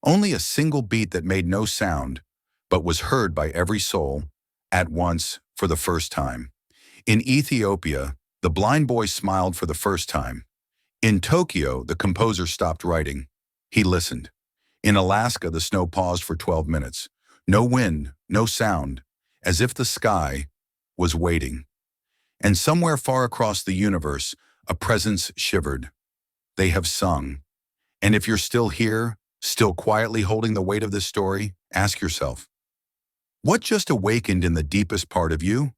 Only a single beat that made no sound, but was heard by every soul, at once, for the first time. In Ethiopia, the blind boy smiled for the first time. In Tokyo, the composer stopped writing. He listened. In Alaska, the snow paused for 12 minutes. No wind, no sound, as if the sky was waiting. And somewhere far across the universe, a presence shivered. They have sung. And if you're still here, still quietly holding the weight of this story, ask yourself, what just awakened in the deepest part of you?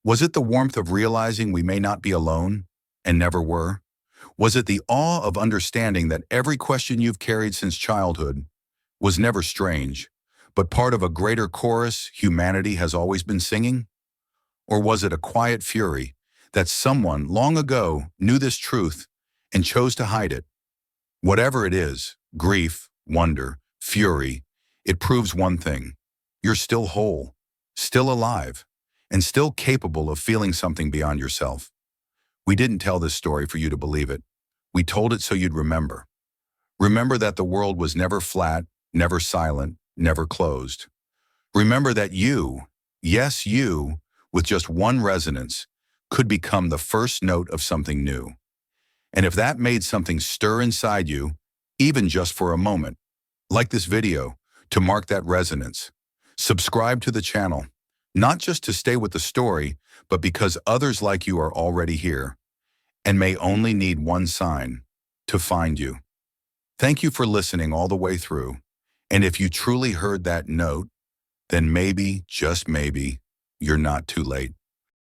Was it the warmth of realizing we may not be alone, and never were? Was it the awe of understanding that every question you've carried since childhood was never strange, but part of a greater chorus humanity has always been singing? Or was it a quiet fury that someone long ago knew this truth and chose to hide it? Whatever it is, grief, wonder, fury, it proves one thing. You're still whole, still alive, and still capable of feeling something beyond yourself. We didn't tell this story for you to believe it. We told it so you'd remember. Remember that the world was never flat, never silent, never closed. Remember that you, yes you, with just one resonance, could become the first note of something new. And if that made something stir inside you, even just for a moment, like this video, to mark that resonance. Subscribe to the channel, not just to stay with the story, but because others like you are already here and may only need one sign to find you. Thank you for listening all the way through. And if you truly heard that note, then maybe, just maybe, you're not too late.